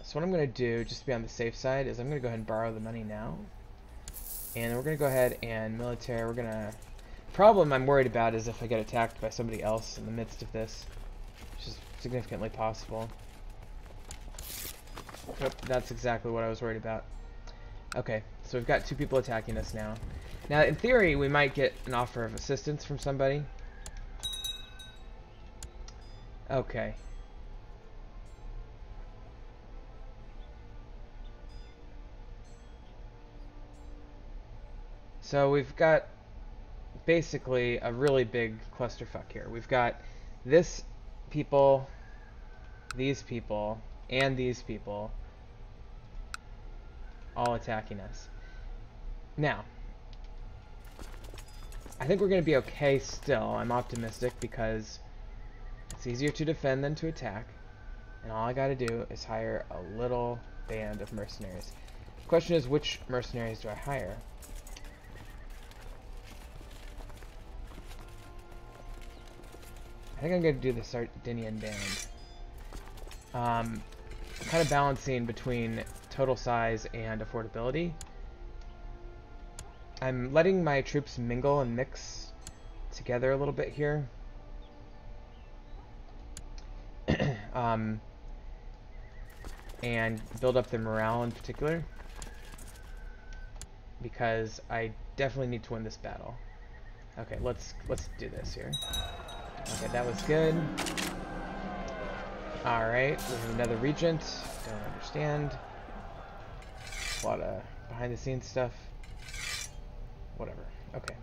So what I'm going to do, just to be on the safe side, is I'm going to go ahead and borrow the money now. And we're going to go ahead and military, we're going to... Problem I'm worried about is if I get attacked by somebody else in the midst of this, which is significantly possible. Yep, that's exactly what I was worried about. Okay, so we've got 2 people attacking us now. Now, in theory, we might get an offer of assistance from somebody. Okay. So we've got basically a really big clusterfuck here. We've got this people, these people, and these people all attacking us. Now, I think we're going to be okay still. I'm optimistic because it's easier to defend than to attack. And all I got to do is hire a little band of mercenaries. The question is, which mercenaries do I hire? I think I'm going to do the Sardinian band. Kind of balancing between total size and affordability. I'm letting my troops mingle and mix together a little bit here. And build up their morale in particular. Because I definitely need to win this battle. Okay, let's do this here. Okay, that was good. Alright, we have another regent. Don't understand. A lot of behind the scenes stuff. Whatever. Okay.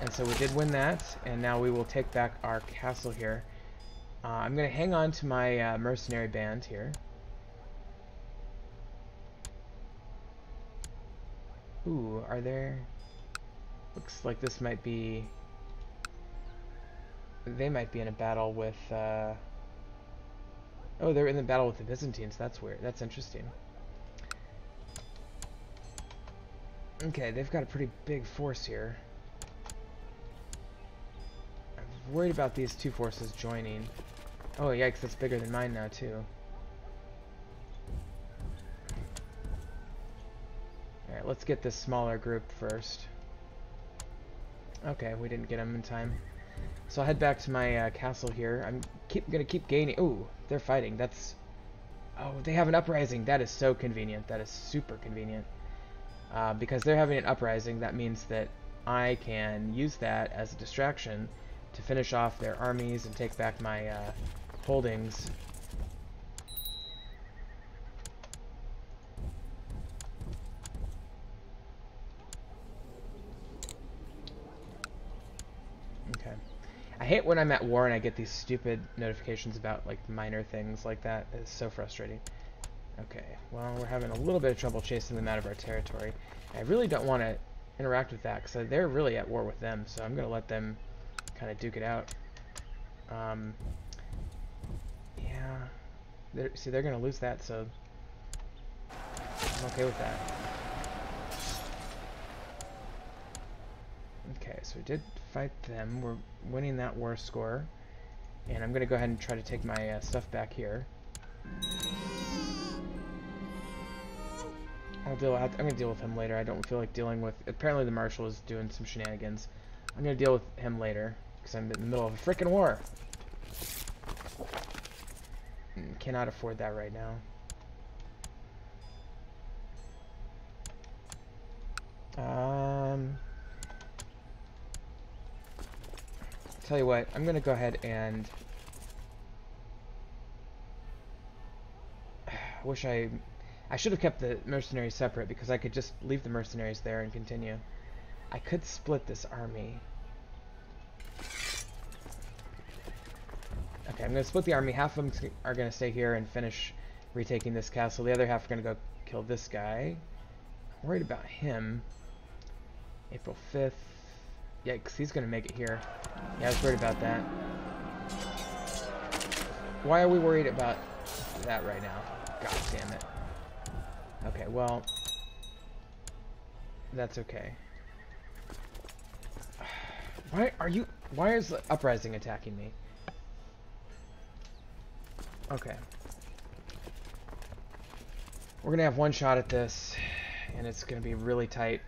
And so we did win that, and now we will take back our castle here. I'm going to hang on to my mercenary band here. Ooh, are there... Looks like this might be... They might be in a battle with... Oh, they're in the battle with the Byzantines. That's weird. That's interesting. Okay, they've got a pretty big force here. I'm worried about these 2 forces joining. Oh, yikes, that's bigger than mine now, too. Alright, let's get this smaller group first. Okay, we didn't get them in time. So I'll head back to my castle here. I'm gonna keep gaining. Ooh, they're fighting. That's... Oh, they have an uprising. That is so convenient. That is super convenient. Because they're having an uprising, that means that I can use that as a distraction to finish off their armies and take back my holdings. Okay. I hate when I'm at war and I get these stupid notifications about like minor things like that. It's so frustrating. Okay, well, we're having a little bit of trouble chasing them out of our territory. I really don't want to interact with that because they're really at war with them, so I'm going to let them kind of duke it out. Yeah, see, they're going to lose that, so I'm okay with that. Okay, so we did fight them. We're winning that war score. And I'm going to go ahead and try to take my stuff back here. I'm going to deal with him later. I don't feel like dealing with... Apparently the Marshal is doing some shenanigans. I'm going to deal with him later, because I'm in the middle of a frickin' war. Cannot afford that right now. Tell you what, I'm going to go ahead and... I should have kept the mercenaries separate because I could just leave the mercenaries there and continue. I could split this army. Okay, I'm going to split the army. Half of them are going to stay here and finish retaking this castle. The other half are going to go kill this guy. I'm worried about him. April 5th. Yikes, he's gonna make it here. Yeah, I was worried about that. Why are we worried about that right now? God damn it. Okay, well, that's okay. Why is the Uprising attacking me? Okay. We're gonna have one shot at this, and it's gonna be really tight,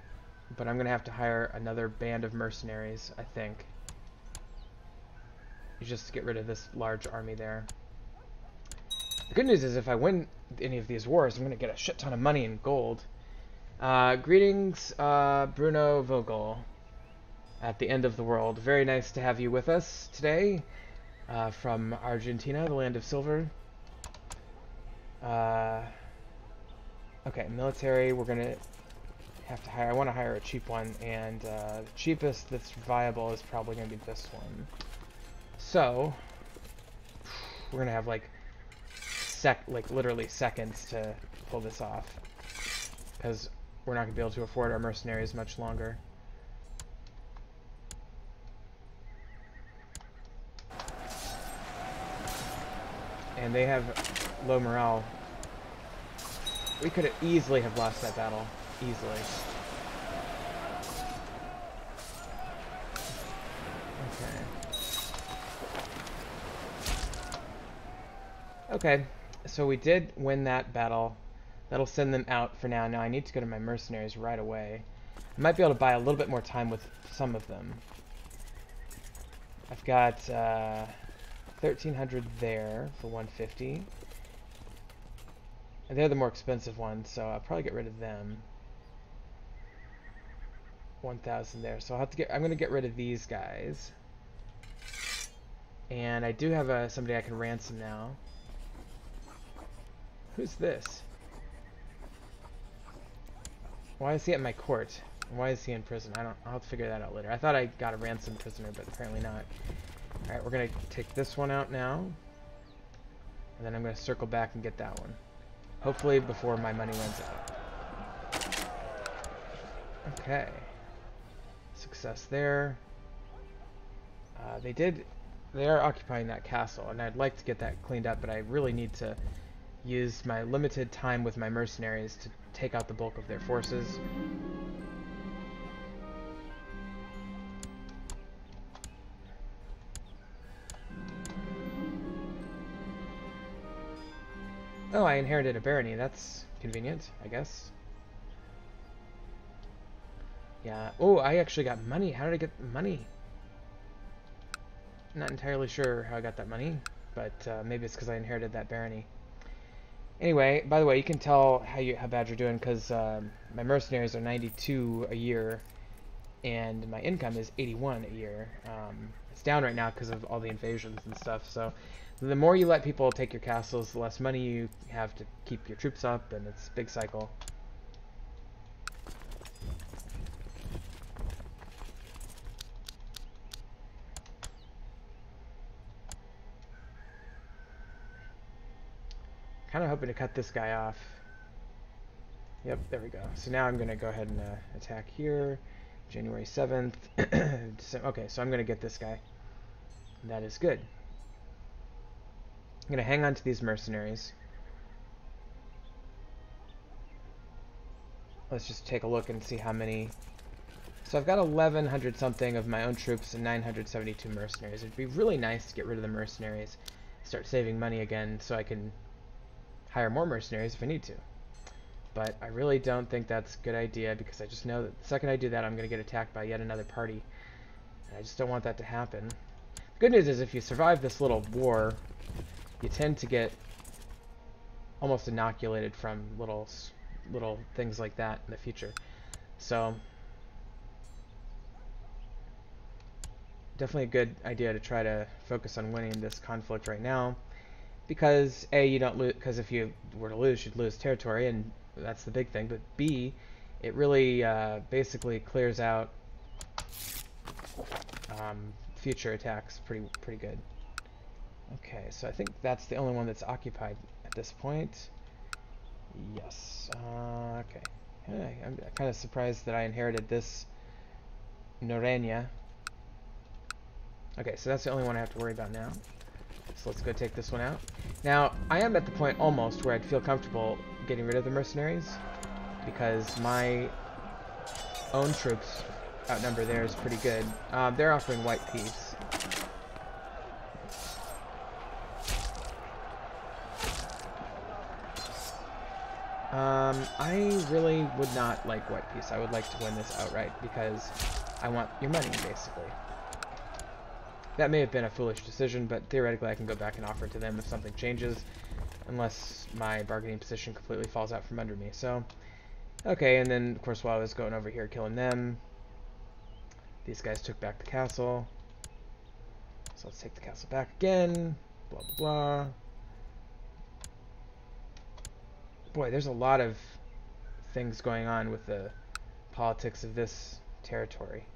but I'm gonna have to hire another band of mercenaries, I think. Just to get rid of this large army there. The good news is if I win any of these wars, I'm gonna get a shit ton of money and gold. Greetings, Bruno Vogel. At the end of the world. Very nice to have you with us today from Argentina, the land of silver. Okay, military, we're gonna have to hire. I want to hire a cheap one, and the cheapest that's viable is probably gonna be this one. So we're gonna have like literally seconds to pull this off, because we're not gonna be able to afford our mercenaries much longer. And they have low morale. We could easily have lost that battle. Easily. Okay. Okay, so we did win that battle. That'll send them out for now. Now I need to go to my mercenaries right away. I might be able to buy a little bit more time with some of them. I've got 1,300 there for 150. And they're the more expensive ones, so I'll probably get rid of them. 1,000 there. So I'm gonna get rid of these guys. And I do have somebody I can ransom now. Who's this? Why is he at my court? Why is he in prison? I'll have to figure that out later. I thought I got a ransom prisoner, but apparently not. Alright, we're gonna take this one out now. And then I'm gonna circle back and get that one. Hopefully before my money runs out. Okay. Success there. They are occupying that castle, and I'd like to get that cleaned up, but I really need to use my limited time with my mercenaries to take out the bulk of their forces. Oh, I inherited a barony. That's convenient, I guess. Yeah. Oh, I actually got money. How did I get money? Not entirely sure how I got that money, but maybe it's because I inherited that barony. Anyway, by the way, you can tell how bad you're doing because my mercenaries are 92 a year, and my income is 81 a year. It's down right now because of all the invasions and stuff. So the more you let people take your castles, the less money you have to keep your troops up, and it's a big cycle. Kind of hoping to cut this guy off. Yep, there we go. So now I'm going to go ahead and attack here. January 7th. Okay, so I'm going to get this guy. That is good. I'm going to hang on to these mercenaries. Let's just take a look and see how many. So I've got 1,100 something of my own troops and 972 mercenaries. It'd be really nice to get rid of the mercenaries, start saving money again so I can hire more mercenaries if I need to. But I really don't think that's a good idea because I just know that the second I do that, I'm going to get attacked by yet another party. And I just don't want that to happen. The good news is if you survive this little war, you tend to get almost inoculated from little things like that in the future. So definitely a good idea to try to focus on winning this conflict right now. Because A, you don't lose, because if you were to lose, you'd lose territory, and that's the big thing. But B, it really basically clears out future attacks pretty good. Okay, so I think that's the only one that's occupied at this point. Yes. Okay. Hey, I'm kind of surprised that I inherited this Norenia. Okay, so that's the only one I have to worry about now. So let's go take this one out. Now, I am at the point almost where I'd feel comfortable getting rid of the mercenaries, because my own troops outnumber theirs pretty good. They're offering white peace. I really would not like white peace. I would like to win this outright, because I want your money, basically. That may have been a foolish decision, but theoretically I can go back and offer it to them if something changes, unless my bargaining position completely falls out from under me. So, okay, and then, of course, while I was going over here killing them, these guys took back the castle. So let's take the castle back again. Blah, blah, blah. Boy, there's a lot of things going on with the politics of this territory.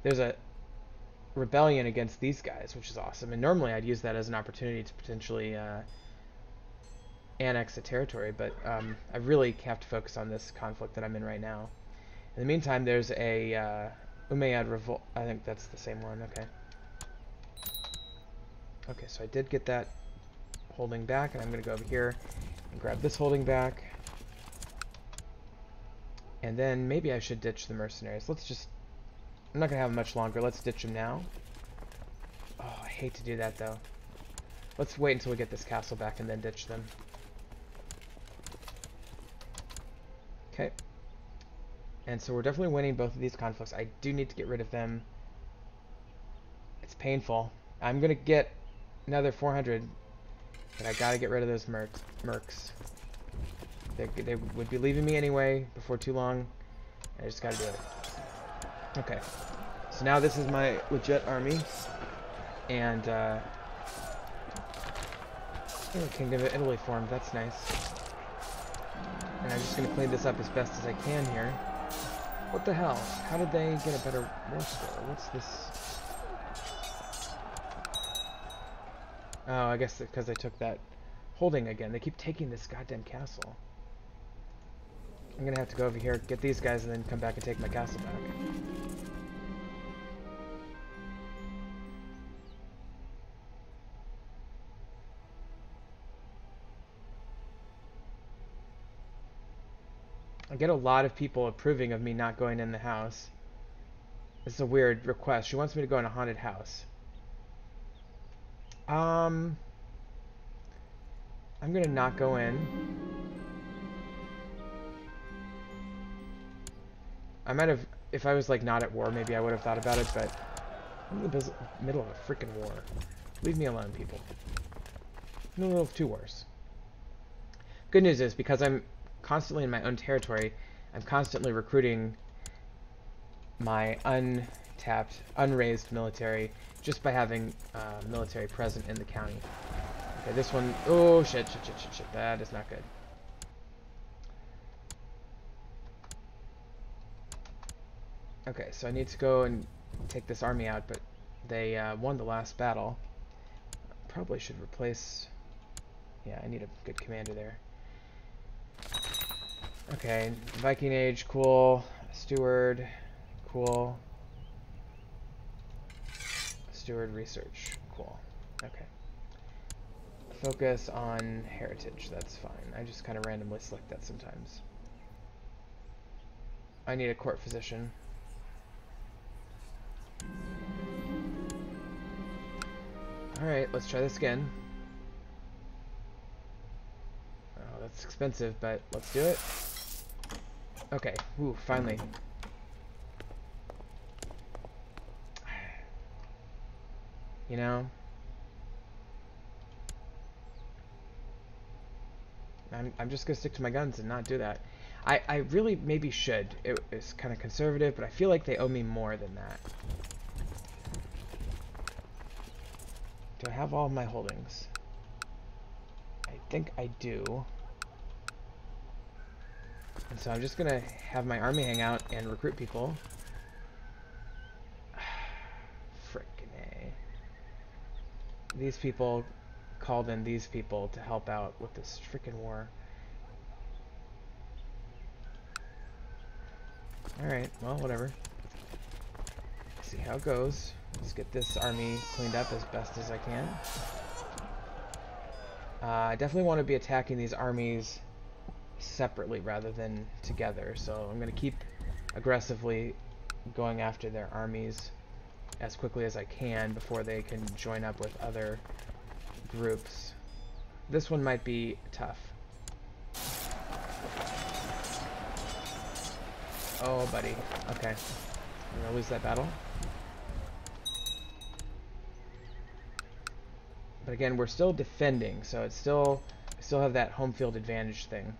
There's a rebellion against these guys, which is awesome. And normally I'd use that as an opportunity to potentially annex a territory, but I really have to focus on this conflict that I'm in right now. In the meantime, there's a Umayyad revolt. I think that's the same one. Okay. Okay, so I did get that holding back, and I'm going to go over here and grab this holding back. And then maybe I should ditch the mercenaries. Let's just... I'm not going to have them much longer. Let's ditch them now. Oh, I hate to do that, though. Let's wait until we get this castle back and then ditch them. Okay. And so we're definitely winning both of these conflicts. I do need to get rid of them. It's painful. I'm going to get another 400, but I got to get rid of those mercs. They would be leaving me anyway before too long. I just got to do it. Okay. So now this is my legit army. And, Kingdom of Italy formed. That's nice. And I'm just going to clean this up as best as I can here. What the hell? How did they get a better war score? What's this? Oh, I guess because they took that holding again. They keep taking this goddamn castle. I'm going to have to go over here, get these guys, and then come back and take my castle back. I get a lot of people approving of me not going in the house. This is a weird request. She wants me to go in a haunted house. I'm gonna not go in. I might have, if I was like not at war, maybe I would have thought about it, but I'm in the middle of a freaking war. Leave me alone, people. I'm in the middle of 2 wars. Good news is, because I'm constantly in my own territory, I'm constantly recruiting my untapped, unraised military just by having military present in the county. Okay, this one, oh shit, that is not good. Okay, so I need to go and take this army out, but they won the last battle. Probably should replace, yeah, I need a good commander there. Okay, Viking Age, cool. Steward, cool. Steward Research, cool. Okay. Focus on Heritage, that's fine. I just kind of randomly select that sometimes. I need a court physician. Alright, let's try this again. Oh, that's expensive, but let's do it. Okay, ooh, finally. You know? I'm just gonna stick to my guns and not do that. I really maybe should. It's kind of conservative, but I feel like they owe me more than that. Do I have all of my holdings? I think I do. And so I'm just gonna have my army hang out and recruit people. Frickin' A. These people called in these people to help out with this frickin' war. Alright, well, whatever. Let's see how it goes. Let's get this army cleaned up as best as I can. I definitely want to be attacking these armies separately rather than together, so I'm going to keep aggressively going after their armies as quickly as I can before they can join up with other groups. This one might be tough. Oh, buddy. Okay. I'm gonna lose that battle. But again, we're still defending, so it's still have that home field advantage thing.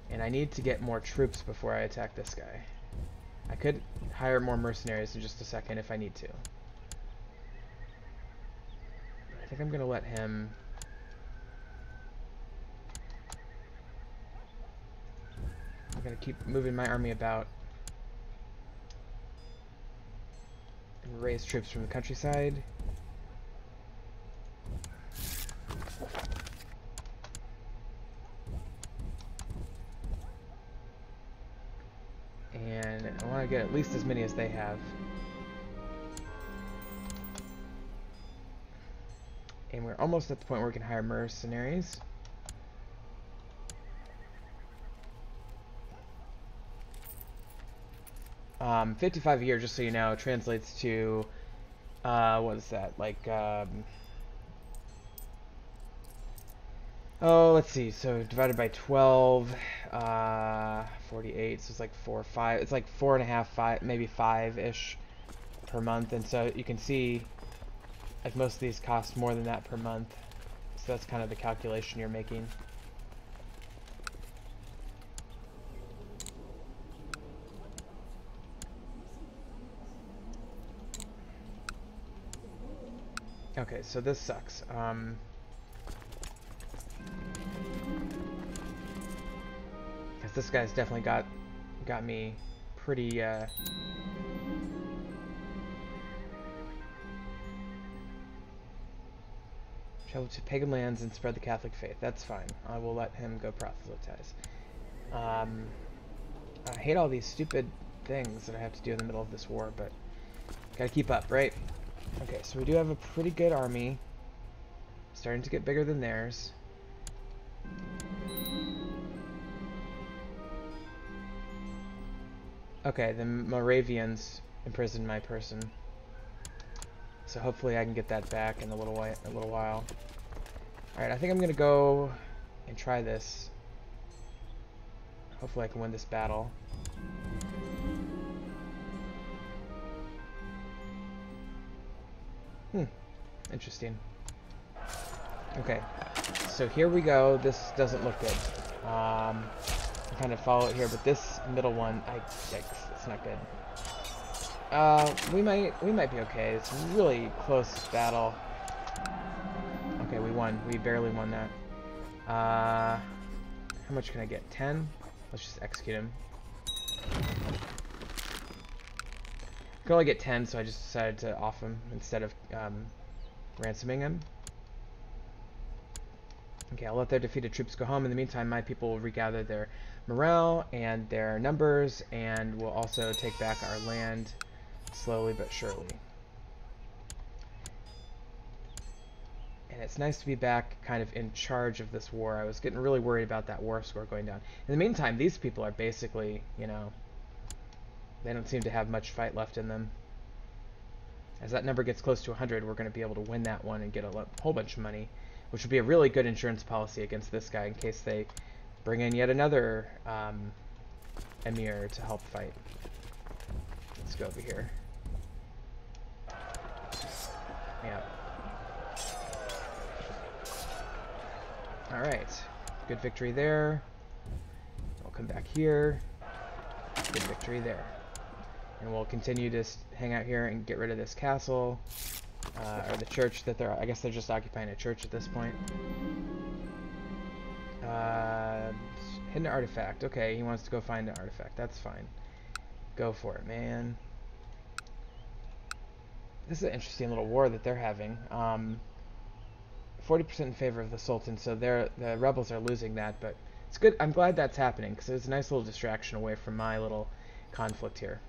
And I need to get more troops before I attack this guy. I could hire more mercenaries in just a second if I need to. I think I'm gonna let him... I'm gonna keep moving my army about and raise troops from the countryside. And I want to get at least as many as they have. And we're almost at the point where we can hire mercenaries. Um, 55 a year, just so you know, translates to, what is that, like, oh, let's see, so divided by 12, 48, so it's like 4 or 5, it's like 4.5, 5, maybe 5-ish per month, and so you can see, like, most of these cost more than that per month, so that's kind of the calculation you're making. Okay, so this sucks. Because this guy's definitely got me pretty, travel to pagan lands and spread the Catholic faith. That's fine. I will let him go proselytize. I hate all these stupid things that I have to do in the middle of this war, but gotta keep up, right? Okay, so we do have a pretty good army. Starting to get bigger than theirs. Okay, the Moravians imprisoned my person. So hopefully I can get that back in a little while. Alright, I think I'm gonna go and try this. Hopefully I can win this battle. Interesting. Okay, so here we go. This doesn't look good. I kind of follow it here, but this middle one, yikes, it's not good. We might be okay. It's a really close battle. Okay, we won. We barely won that. How much can I get? 10? Let's just execute him. I can only get 10, so I just decided to off him instead of ransoming him. Okay, I'll let their defeated troops go home. In the meantime, my people will regather their morale and their numbers, and will also take back our land slowly but surely. And it's nice to be back kind of in charge of this war. I was getting really worried about that war score going down. In the meantime, these people are basically, you know, they don't seem to have much fight left in them. As that number gets close to 100, we're going to be able to win that one and get a whole bunch of money, which would be a really good insurance policy against this guy in case they bring in yet another emir to help fight. Let's go over here. Yeah. Alright. Good victory there. We'll come back here. Good victory there. And we'll continue to hang out here and get rid of this castle. Or the church that I guess they're just occupying a church at this point. Hidden artifact. Okay, he wants to go find an artifact. That's fine. Go for it, man. This is an interesting little war that they're having. 40% in favor of the Sultan, so the rebels are losing that, but it's good. I'm glad that's happening, because it was a nice little distraction away from my little conflict here.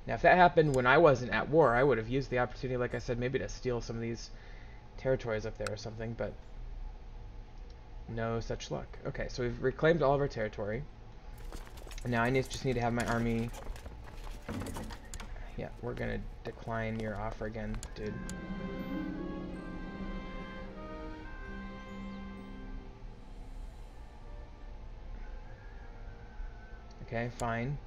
Now, if that happened when I wasn't at war, I would have used the opportunity, like I said, maybe to steal some of these territories up there or something, but no such luck. Okay, so we've reclaimed all of our territory. Now I just need to have my army... Yeah, we're gonna decline your offer again, dude. Okay, fine.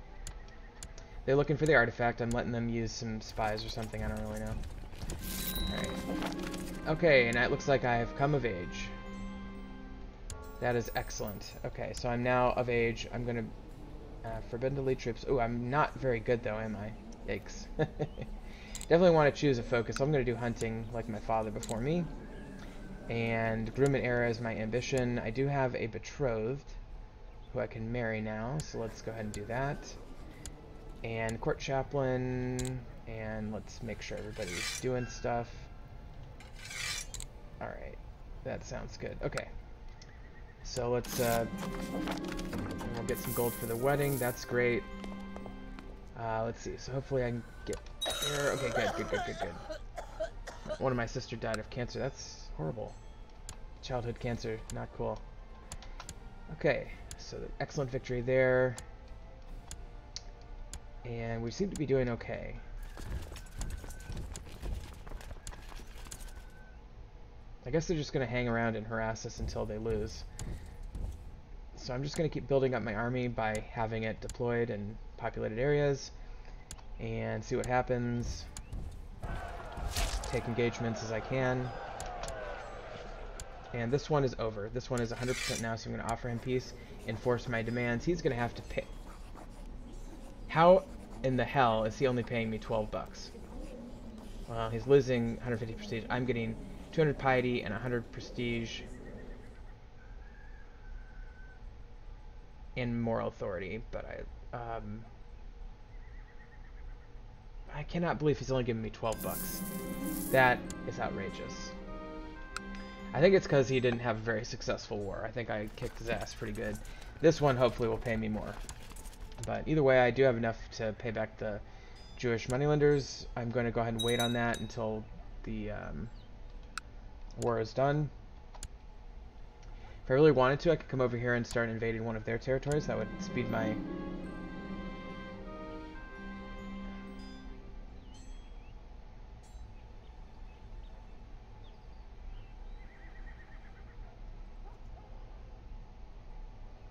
They're looking for the artifact. I'm letting them use some spies or something. I don't really know. Alright. Okay, and it looks like I have come of age. That is excellent. Okay, so I'm now of age. I'm gonna... forbidden to lead troops. Oh, I'm not very good though, am I? Yikes. Definitely want to choose a focus. So I'm going to do hunting like my father before me. And groom and heir is my ambition. I do have a betrothed who I can marry now, so let's go ahead and do that. And court chaplain, and let's make sure everybody's doing stuff. Alright, that sounds good. Okay. So let's, we'll get some gold for the wedding. That's great. Let's see. So hopefully I can get there. Okay, good. One of my sister died of cancer. That's horrible. Childhood cancer, not cool. Okay, so excellent victory there. And we seem to be doing okay. I guess they're just going to hang around and harass us until they lose. So I'm just going to keep building up my army by having it deployed in populated areas and see what happens. Take engagements as I can. And this one is over. This one is 100% now, so I'm going to offer him peace, enforce my demands. He's going to have to pay. How in the hell is he only paying me 12 bucks? Well, he's losing 150 prestige. I'm getting 200 piety and 100 prestige in moral authority, but I cannot believe he's only giving me 12 bucks. That is outrageous. I think it's because he didn't have a very successful war. I think I kicked his ass pretty good. This one hopefully will pay me more. But either way, I do have enough to pay back the Jewish moneylenders. I'm going to go ahead and wait on that until the war is done. If I really wanted to, I could come over here and start invading one of their territories. That would speed my...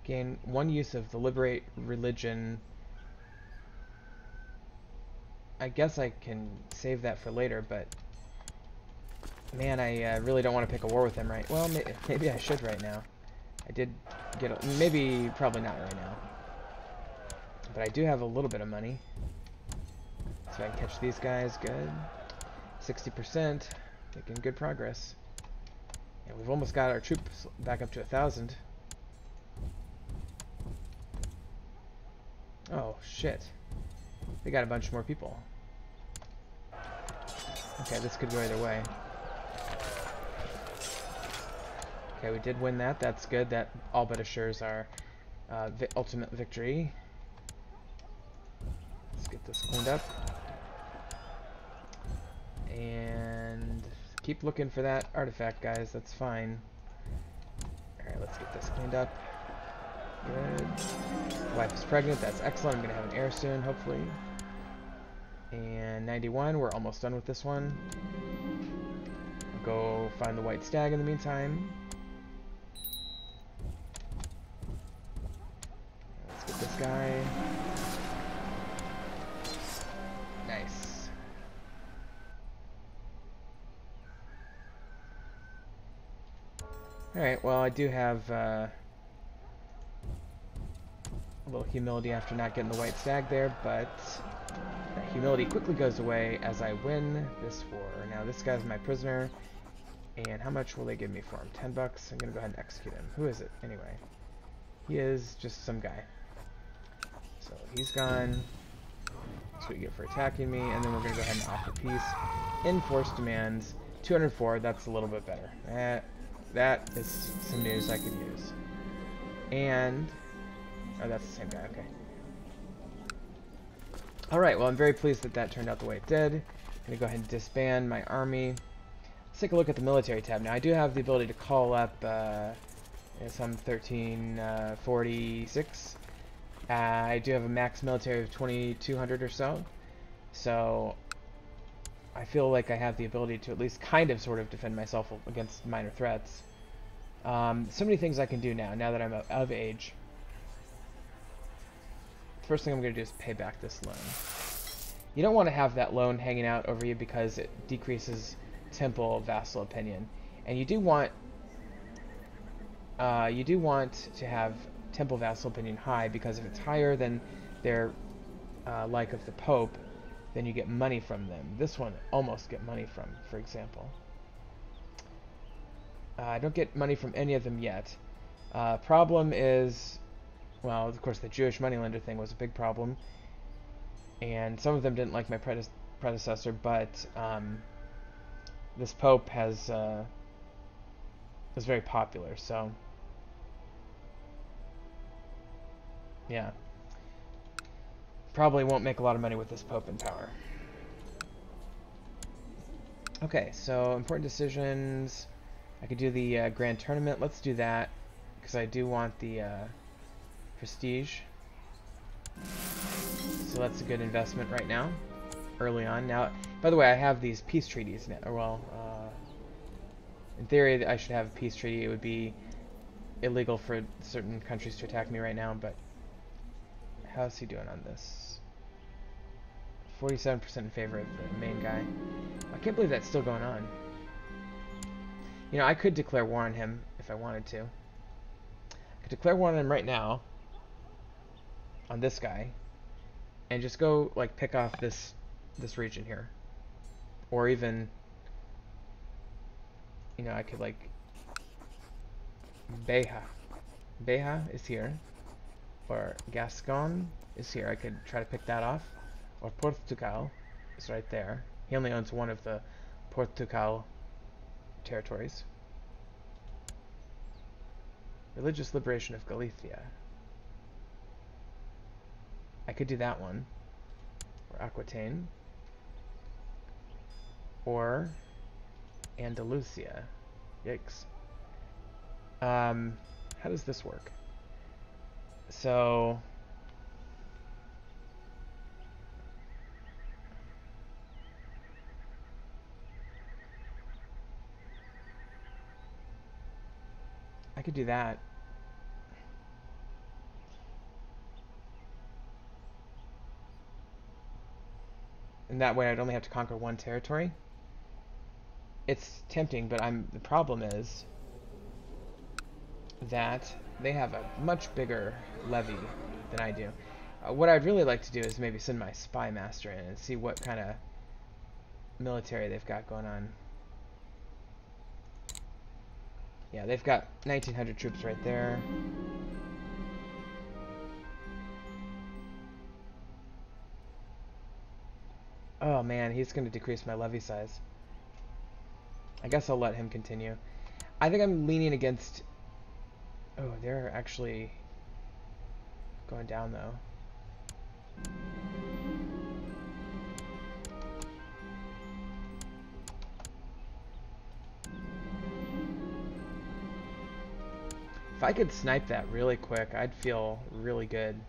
Gain one use of the liberate religion. I guess I can save that for later, but man, I really don't want to pick a war with them right. Well, maybe I should right now. I did get maybe probably not right now, but I do have a little bit of money, so I can catch these guys. Good, 60%, making good progress, and we've almost got our troops back up to 1,000. Oh, shit. They got a bunch more people. Okay, this could go either way. Okay, we did win that. That's good. That all but assures our ultimate victory. Let's get this cleaned up. And keep looking for that artifact, guys. That's fine. Alright, let's get this cleaned up. Good. Wife is pregnant. That's excellent. I'm going to have an heir soon, hopefully. And 91. We're almost done with this one. I'll go find the white stag in the meantime. Let's get this guy. Nice. Alright, well, I do have... a little humility after not getting the white stag there, but that humility quickly goes away as I win this war. Now this guy's my prisoner, and how much will they give me for him? 10 bucks? I'm gonna go ahead and execute him. Who is it, anyway? He is just some guy. So he's gone. That's what you get for attacking me, and then we're gonna go ahead and offer peace. Enforce demands, 204, that's a little bit better. That is some news I could use. And... oh, that's the same guy, okay. Alright, well, I'm very pleased that that turned out the way it did. I'm going to go ahead and disband my army. Let's take a look at the military tab. Now, I do have the ability to call up some 1346. I do have a max military of 2200 or so. So, I feel like I have the ability to at least kind of sort of defend myself against minor threats. So many things I can do now that I'm of age. First thing I'm going to do is pay back this loan. You don't want to have that loan hanging out over you because it decreases temple vassal opinion, and you do want to have temple vassal opinion high, because if it's higher than their like of the Pope, then you get money from them. This one almost get money from, for example. I don't get money from any of them yet. Problem is, well, of course, the Jewish moneylender thing was a big problem, and some of them didn't like my predecessor, but this Pope is very popular, so yeah. Probably won't make a lot of money with this Pope in power. Okay, so important decisions. I could do the Grand Tournament. Let's do that, because I do want the prestige. So that's a good investment right now, early on. Now, by the way, I have these peace treaties now. Or, well, in theory, I should have a peace treaty. It would be illegal for certain countries to attack me right now, but how's he doing on this? 47% in favor of the main guy. I can't believe that's still going on. You know, I could declare war on him if I wanted to. I could declare war on him right now, on this guy, and just go, like, pick off this region here. Or even, you know, I could, like, Beja. Beja is here. Or Gascon is here. I could try to pick that off. Or Portugal is right there. He only owns one of the Portugal territories. Religious liberation of Galicia. I could do that one. Or Aquitaine. Or Andalusia. Yikes. How does this work? So I could do that. And that way I'd only have to conquer one territory. It's tempting, but the problem is that they have a much bigger levy than I do. What I'd really like to do is maybe send my spy master in and see what kind of military they've got going on. Yeah, they've got 1,900 troops right there. Oh man, he's going to decrease my levy size. I guess I'll let him continue. I think I'm leaning against... Oh, they're actually going down, though. If I could snipe that really quick, I'd feel really good.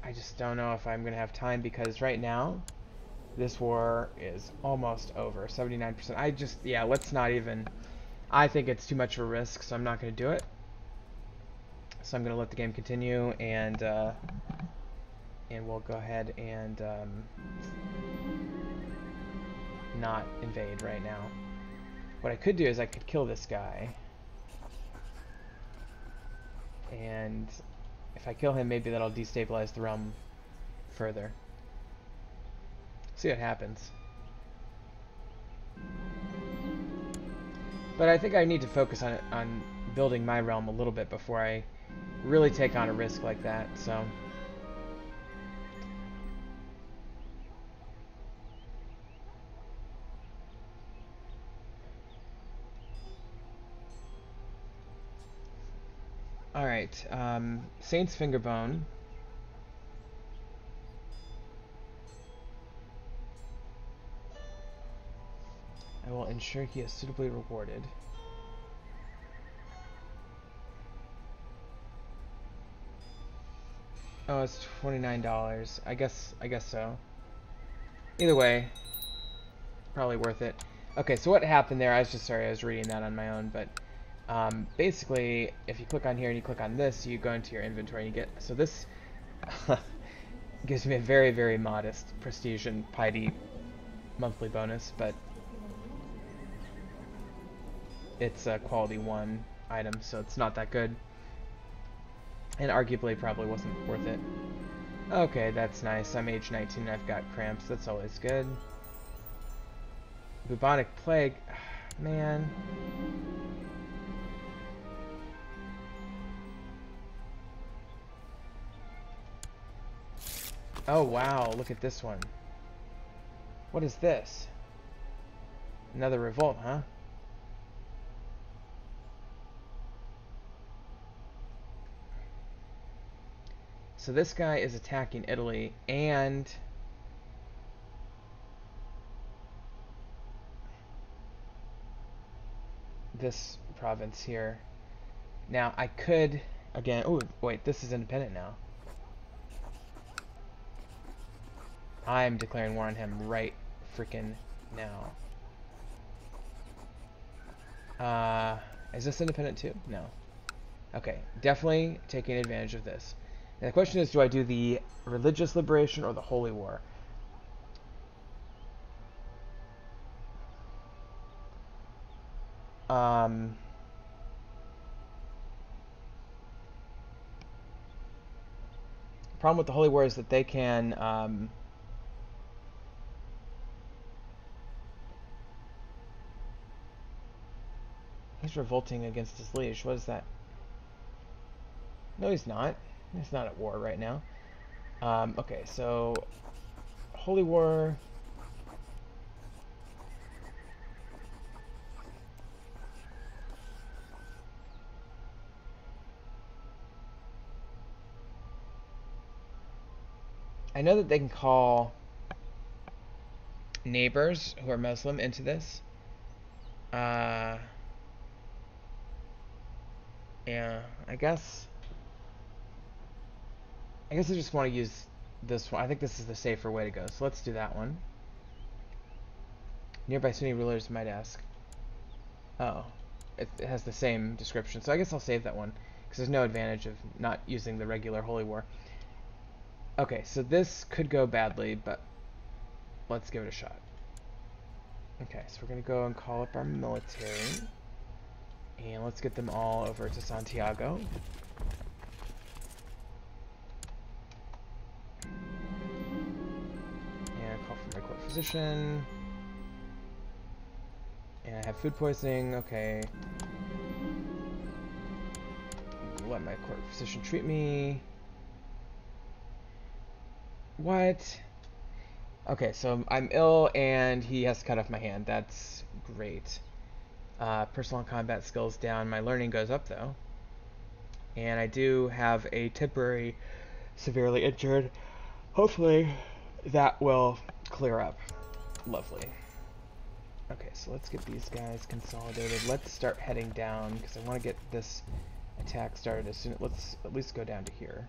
I just don't know if I'm going to have time, because right now, this war is almost over. 79%. Yeah, let's not even... I think it's too much of a risk, so I'm not going to do it. So I'm going to let the game continue, and we'll go ahead and not invade right now. What I could do is I could kill this guy, and if I kill him, maybe that'll destabilize the realm further. See what happens. But I think I need to focus on building my realm a little bit before I really take on a risk like that, so... Alright, Saint's Fingerbone. I will ensure he is suitably rewarded. Oh, it's $29. I guess so. Either way, probably worth it. Okay, so what happened there? I was reading that on my own, but basically, if you click on here and you click on this, you go into your inventory and you get, so this gives me a very, very modest prestige and piety monthly bonus, but it's a quality 1 item, so it's not that good. And arguably probably wasn't worth it. Okay, that's nice. I'm age 19 and I've got cramps. That's always good. Bubonic plague. Man. Oh, wow. Look at this one. What is this? Another revolt, huh? So this guy is attacking Italy and this province here. Now I could again. Oh wait, this is independent now. I'm declaring war on him right freaking now. Is this independent too? No. Okay, definitely taking advantage of this. Now the question is, do I do the religious liberation or the holy war? Problem with the holy war is that they can he's revolting against his liege. What is that? No, he's not. He's not at war right now. Okay, so holy war. I know that they can call neighbors who are Muslim into this. Yeah, I guess I just want to use this one. I think this is the safer way to go. So let's do that one. Nearby Sunni rulers might ask. Oh, it has the same description. So I guess I'll save that one because there's no advantage of not using the regular holy war. Okay, so this could go badly, but let's give it a shot. Okay, so we're going to go and call up our military. And let's get them all over to Santiago. And call for my court physician. And I have food poisoning. Okay. Let my court physician treat me. What? Okay, so I'm ill and he has to cut off my hand. That's great. Personal combat skills down. My learning goes up though. And I do have a temporary severely injured. Hopefully that will clear up. Lovely. Okay, so let's get these guys consolidated. Let's start heading down because I want to get this attack started as soon. Let's at least go down to here.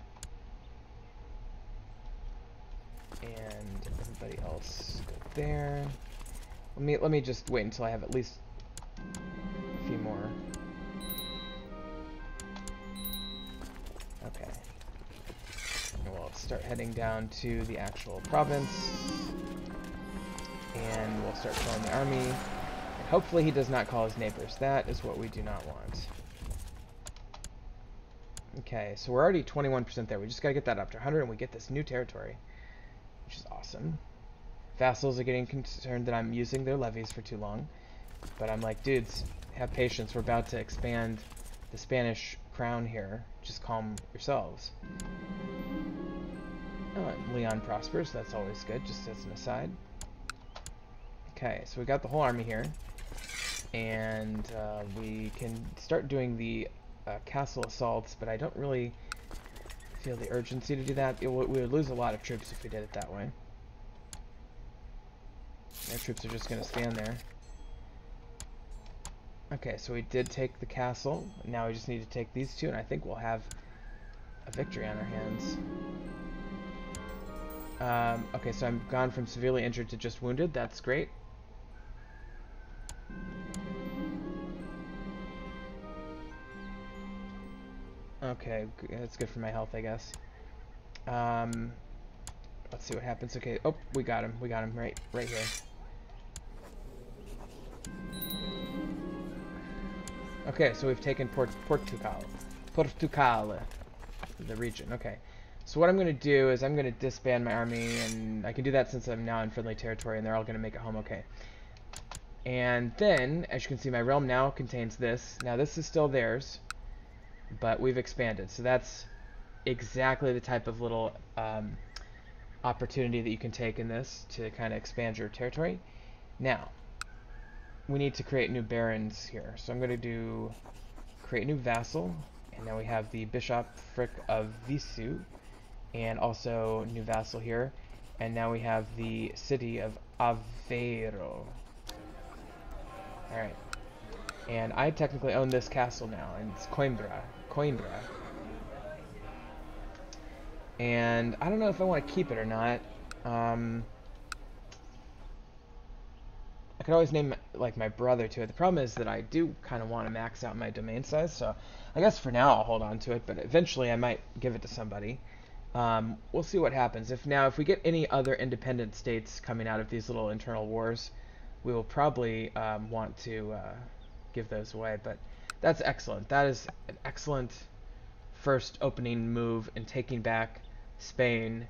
And everybody else go there. Let me just wait until I have at least a few more. Okay. And we'll start heading down to the actual province. And we'll start calling the army. And hopefully he does not call his neighbors. That is what we do not want. Okay, so we're already 21% there. We just got to get that up to 100 and we get this new territory, which is awesome. Vassals are getting concerned that I'm using their levies for too long. But I'm like, dudes, have patience. We're about to expand the Spanish crown here. Just calm yourselves. Oh, and Leon prospers. That's always good, just as an aside. Okay, so we got the whole army here. And we can start doing the castle assaults, but I don't really feel the urgency to do that. We would lose a lot of troops if we did it that way. Our troops are just going to stand there. Okay, so we did take the castle. Now we just need to take these two, and I think we'll have a victory on our hands. Okay, so I'm gone from severely injured to just wounded. That's great. Okay, that's good for my health, I guess. Let's see what happens. Okay, oh, we got him. We got him right here. Okay, so we've taken Portugal, the region. Okay, so what I'm going to do is I'm going to disband my army, and I can do that since I'm now in friendly territory, and they're all going to make it home okay. And then, as you can see, my realm now contains this. Now this is still theirs, but we've expanded. So that's exactly the type of little opportunity that you can take in this to kind of expand your territory. Now, we need to create new barons here. So I'm going to do create new vassal, and now we have the bishopric of Visu, and also new vassal here, and now we have the city of Aveiro. Alright, and I technically own this castle now, and it's Coimbra. And I don't know if I want to keep it or not. I could always name like my brother to it. The problem is that I do kind of want to max out my domain size, so I guess for now I'll hold on to it, but eventually I might give it to somebody. We'll see what happens. If we get any other independent states coming out of these little internal wars, we will probably want to give those away, but that's excellent. That is an excellent first opening move in taking back Spain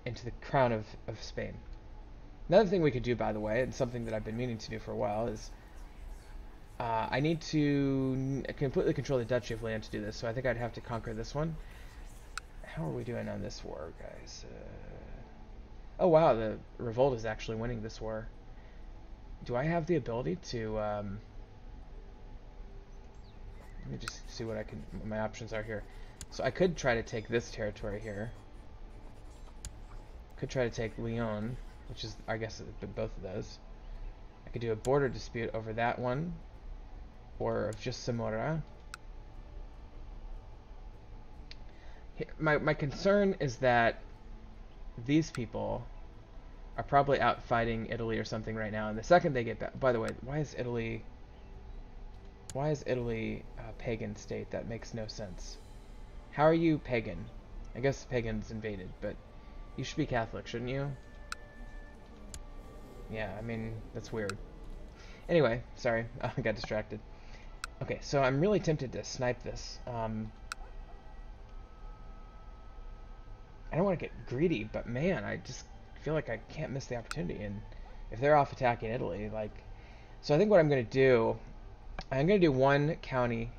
into the crown of Spain. Another thing we could do, by the way, and something that I've been meaning to do for a while, is I need to completely control the Duchy of Leon to do this, so I think I'd have to conquer this one. How are we doing on this war, guys? Oh wow, the revolt is actually winning this war. Do I have the ability to... let me just see what my options are here. So I could try to take this territory here. Could try to take Lyon, which is, I guess, both of those. I could do a border dispute over that one, or just Zamora. My concern is that these people are probably out fighting Italy or something right now, and the second they get back... By the way, why is Italy a pagan state? That makes no sense. How are you pagan? I guess pagans invaded, but you should be Catholic, shouldn't you? Yeah, I mean, that's weird. Anyway, sorry, I got distracted. Okay, so I'm really tempted to snipe this. I don't want to get greedy, but man, I just feel like I can't miss the opportunity. And if they're off attacking Italy, like... So I think what I'm going to do... I'm going to do one county.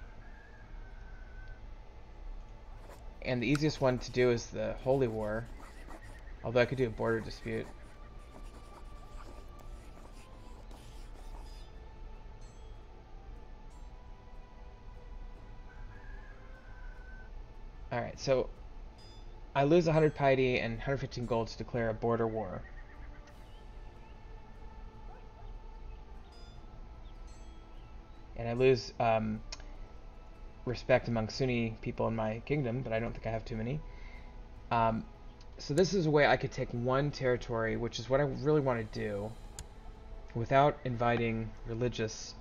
And the easiest one to do is the Holy War. Although I could do a border dispute. Alright, so I lose 100 piety and 115 gold to declare a border war. And I lose respect among Sunni people in my kingdom, but I don't think I have too many. So this is a way I could take one territory, which is what I really want to do, without inviting religious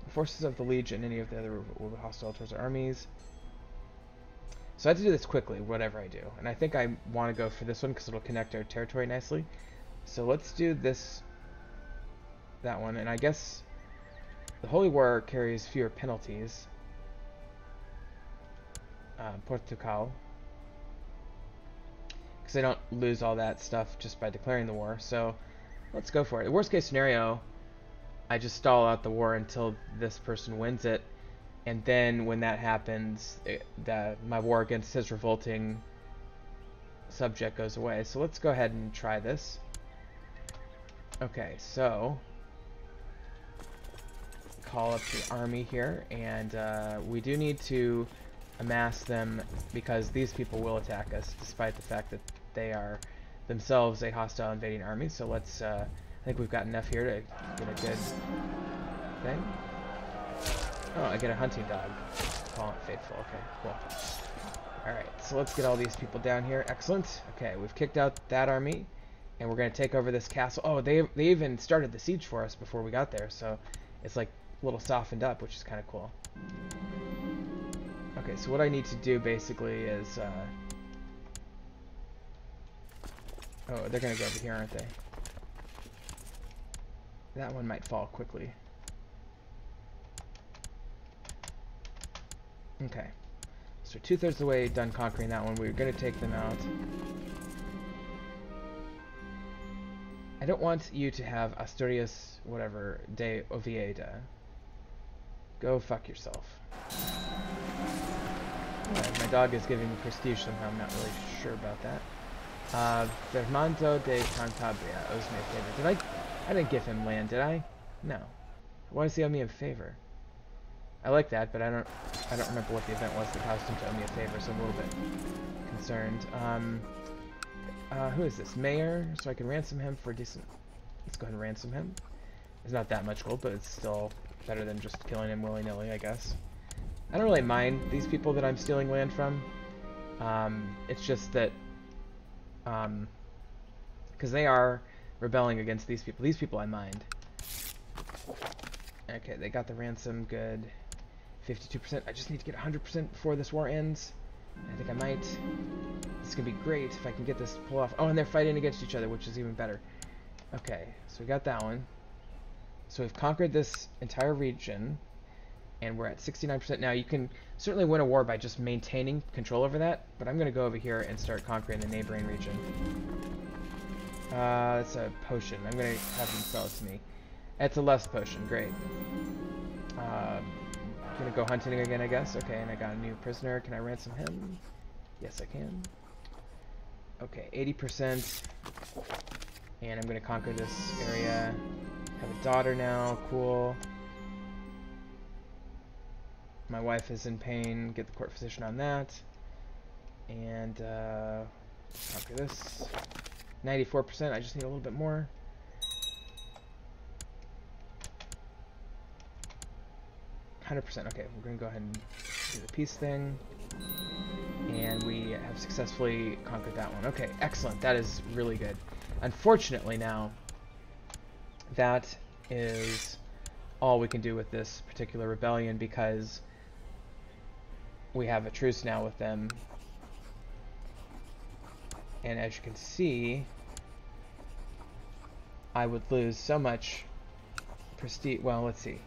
forces of the Legion, any of the other hostile towards our armies. So I have to do this quickly, whatever I do. And I think I want to go for this one because it'll connect our territory nicely. So let's do that one. And I guess the Holy War carries fewer penalties. Portugal. Because I don't lose all that stuff just by declaring the war. So let's go for it. The worst case scenario, I just stall out the war until this person wins it, and then when that happens, my war against his revolting subject goes away. So let's go ahead and try this. Okay, so call up the army here, and we do need to amass them because these people will attack us, despite the fact that they are themselves a hostile invading army. So let's think we've got enough here to get a good thing. Oh, I get a hunting dog. Call it faithful. Okay, cool. Alright, so let's get all these people down here. Excellent. Okay, we've kicked out that army, and we're going to take over this castle. Oh, they even started the siege for us before we got there, so it's like a little softened up, which is kind of cool. Okay, so what I need to do basically is... oh, they're going to go over here, aren't they? That one might fall quickly. Okay. So 2/3 of the way done conquering that one. We're going to take them out. I don't want you to have Asturias, whatever, de Oviedo. Go fuck yourself. Right, my dog is giving me prestige somehow. I'm not really sure about that. Fernando de Cantabria owes me a favor. I didn't give him land, did I? No. Why does he owe me a favor? I like that, but I don't remember what the event was that caused him to owe me a favor, so I'm a little bit concerned. Who is this? Mayor? So I can ransom him for a decent... Let's go ahead and ransom him. It's not that much gold, but it's still better than just killing him willy-nilly, I guess. I don't really mind these people that I'm stealing land from. It's just that... because they are rebelling against these people. These people I mind. Okay, they got the ransom, good. 52%. I just need to get 100% before this war ends. I think I might. This is going to be great if I can get this to pull off. Oh, and they're fighting against each other, which is even better. Okay, so we got that one. So we've conquered this entire region, and we're at 69%. Now, you can certainly win a war by just maintaining control over that, but I'm going to go over here and start conquering the neighboring region. It's a potion. I'm going to have them sell it to me. It's a lust potion. Great. I'm going to go hunting again, I guess. Okay, and I got a new prisoner. Can I ransom him? Yes, I can. Okay, 80%. And I'm going to conquer this area. Have a daughter now. Cool. My wife is in pain. Get the court physician on that. And conquer this. 94%. I just need a little bit more. 100%. Okay, we're going to go ahead and do the peace thing. And we have successfully conquered that one. Okay, excellent. That is really good. Unfortunately now, that is all we can do with this particular rebellion because we have a truce now with them. And as you can see, I would lose so much prestige. Well, let's see.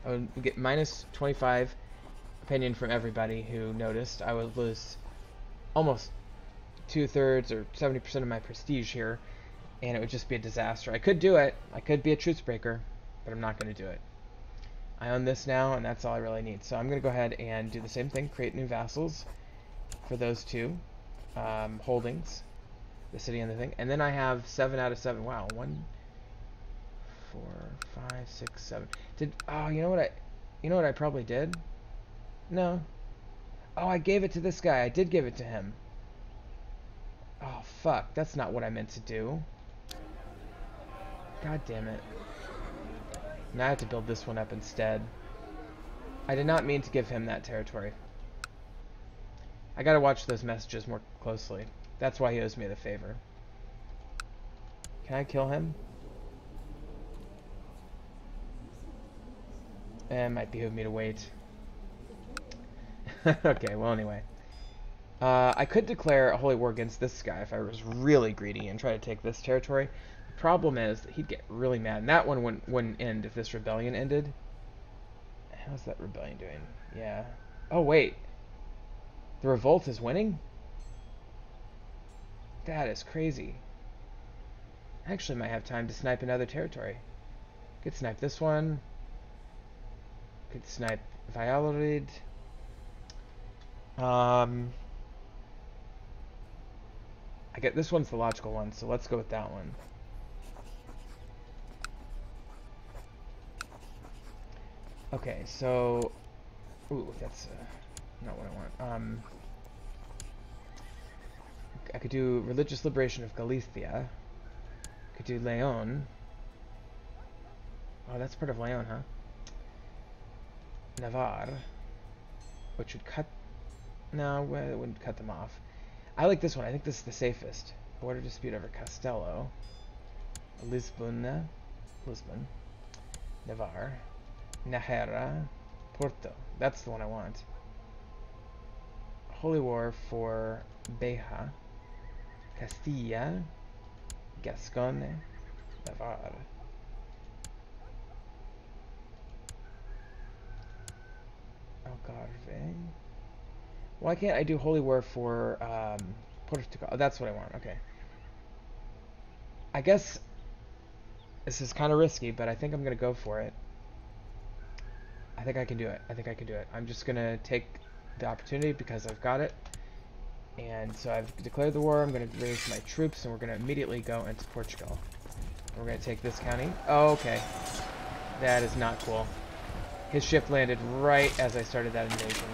I would get minus 25 opinion from everybody who noticed. I would lose almost 2/3 or 70% of my prestige here, and it would just be a disaster. I could do it. I could be a truce breaker, but I'm not going to do it. I own this now, and that's all I really need. So I'm going to go ahead and do the same thing, create new vassals for those two holdings, the city and the thing. And then I have 7 out of 7. Wow, 1, 4, 5, 6, 7. Oh, you know what I probably did? No. Oh, I gave it to this guy. I did give it to him. Oh, fuck. That's not what I meant to do. God damn it. Now I have to build this one up instead. I did not mean to give him that territory. I gotta watch those messages more closely. That's why he owes me the favor. Can I kill him? It might behoove me to wait. Okay, well anyway. I could declare a holy war against this guy if I was really greedy and try to take this territory. The problem is that he'd get really mad, and that one wouldn't end if this rebellion ended. How's that rebellion doing? Yeah. Oh, wait. The revolt is winning? That is crazy. I actually might have time to snipe another territory. Could snipe this one. Could snipe Valladolid. I get this one's the logical one, so let's go with that one. Okay, so ooh, that's not what I want. I could do religious liberation of Galicia. could do Leon. Oh, that's part of Leon, huh? Navarre. Which would cut... No, it wouldn't cut them off. I like this one. I think this is the safest. Border dispute over Castello. Lisbon. Navarre. Najera. Porto. That's the one I want. Holy War for Beja. Castilla. Gascon. Navarre. Algarve. Why can't I do Holy War for Portugal? Oh, that's what I want. Okay. I guess this is kind of risky, but I think I'm going to go for it. I think I can do it. I'm just going to take the opportunity because I've got it. And so I've declared the war. I'm going to raise my troops, and we're going to immediately go into Portugal. We're going to take this county. Oh, okay. That is not cool. His ship landed right as I started that invasion.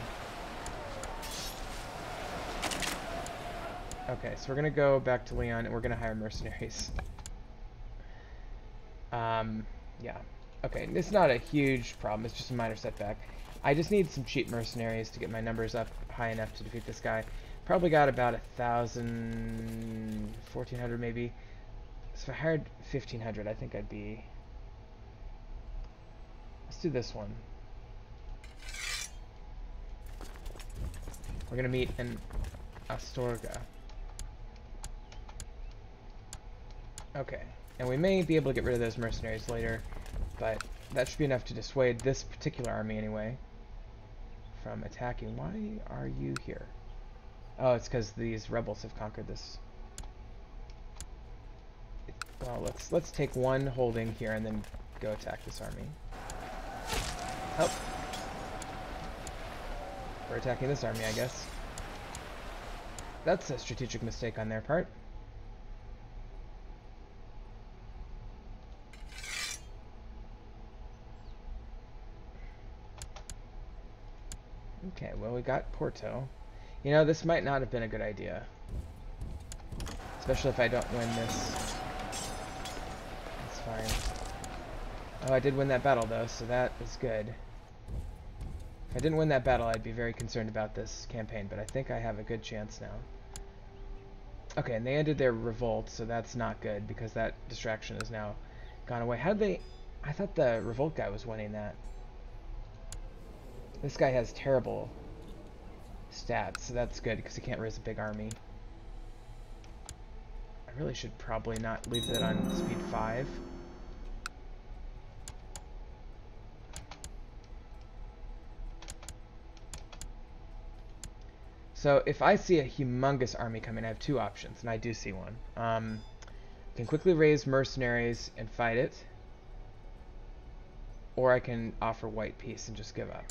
Okay, so we're going to go back to Leon, and we're going to hire mercenaries. Yeah. Okay, it's not a huge problem. It's just a minor setback. I just need some cheap mercenaries to get my numbers up high enough to defeat this guy. Probably got about 1,000, 1,400 maybe. So if I hired 1,500, I think I'd be... Let's do this one. We're going to meet in Asturias. Okay, and we may be able to get rid of those mercenaries later, but that should be enough to dissuade this particular army anyway from attacking. Why are you here? Oh, it's because these rebels have conquered this. Well, let's take one holding here and then go attack this army. Oh, we're attacking this army, I guess. That's a strategic mistake on their part. Okay, well, we got Porto. You know, this might not have been a good idea. Especially if I don't win this. That's fine. Oh, I did win that battle, though, so that is good. If I didn't win that battle, I'd be very concerned about this campaign, but I think I have a good chance now. Okay, and they ended their revolt, so that's not good, because that distraction has now gone away. How did they... I thought the revolt guy was winning that. This guy has terrible stats, so that's good because he can't raise a big army. I really should probably not leave that on speed 5. So if I see a humongous army coming, I have two options, and I do see one. I can quickly raise mercenaries and fight it, or I can offer white peace and just give up.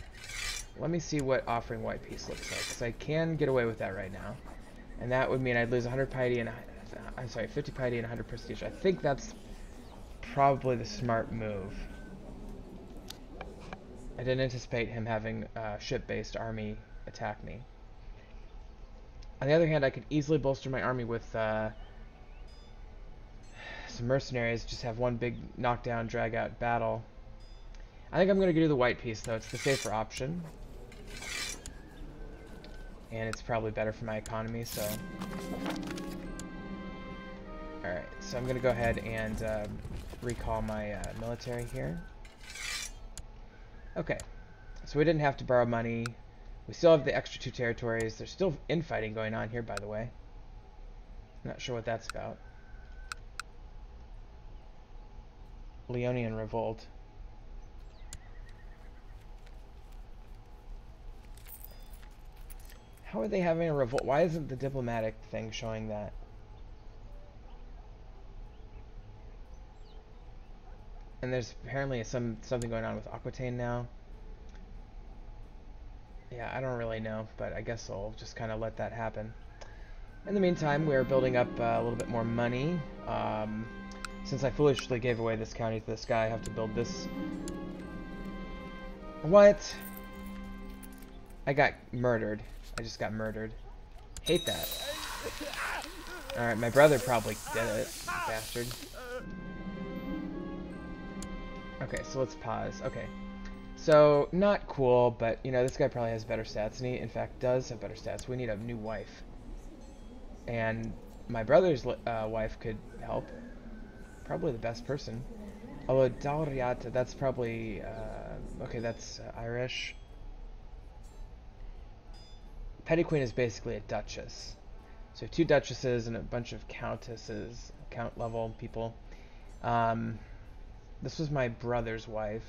Let me see what offering white peace looks like, because I can get away with that right now. And that would mean I'd lose 100 piety and... I'm sorry, 50 piety and 100 prestige. I think that's probably the smart move. I didn't anticipate him having a ship-based army attack me. On the other hand, I could easily bolster my army with some mercenaries, just have one big knockdown, drag-out battle. I think I'm going to do the white piece, though. It's the safer option. And it's probably better for my economy, so... Alright, so I'm going to go ahead and recall my military here. Okay, so we didn't have to borrow money. We still have the extra 2 territories. There's still infighting going on here, by the way. Not sure what that's about. Leonian Revolt. How are they having a revolt? Why isn't the diplomatic thing showing that? And there's apparently something going on with Aquitaine now. Yeah, I don't really know, but I guess I'll just kind of let that happen. In the meantime, we're building up a little bit more money. Since I foolishly gave away this county to this guy, I have to build this. What? I got murdered. I just got murdered. Hate that. Alright, my brother probably did it, bastard. Okay, so let's pause. Okay. So, not cool, but, you know, this guy probably has better stats, and he, in fact, does have better stats. We need a new wife. And my brother's wife could help. Probably the best person. Although, Dauriata, that's probably, okay, that's Irish. Petty Queen is basically a duchess. So, 2 duchesses and a bunch of countesses, count-level people. This was my brother's wife.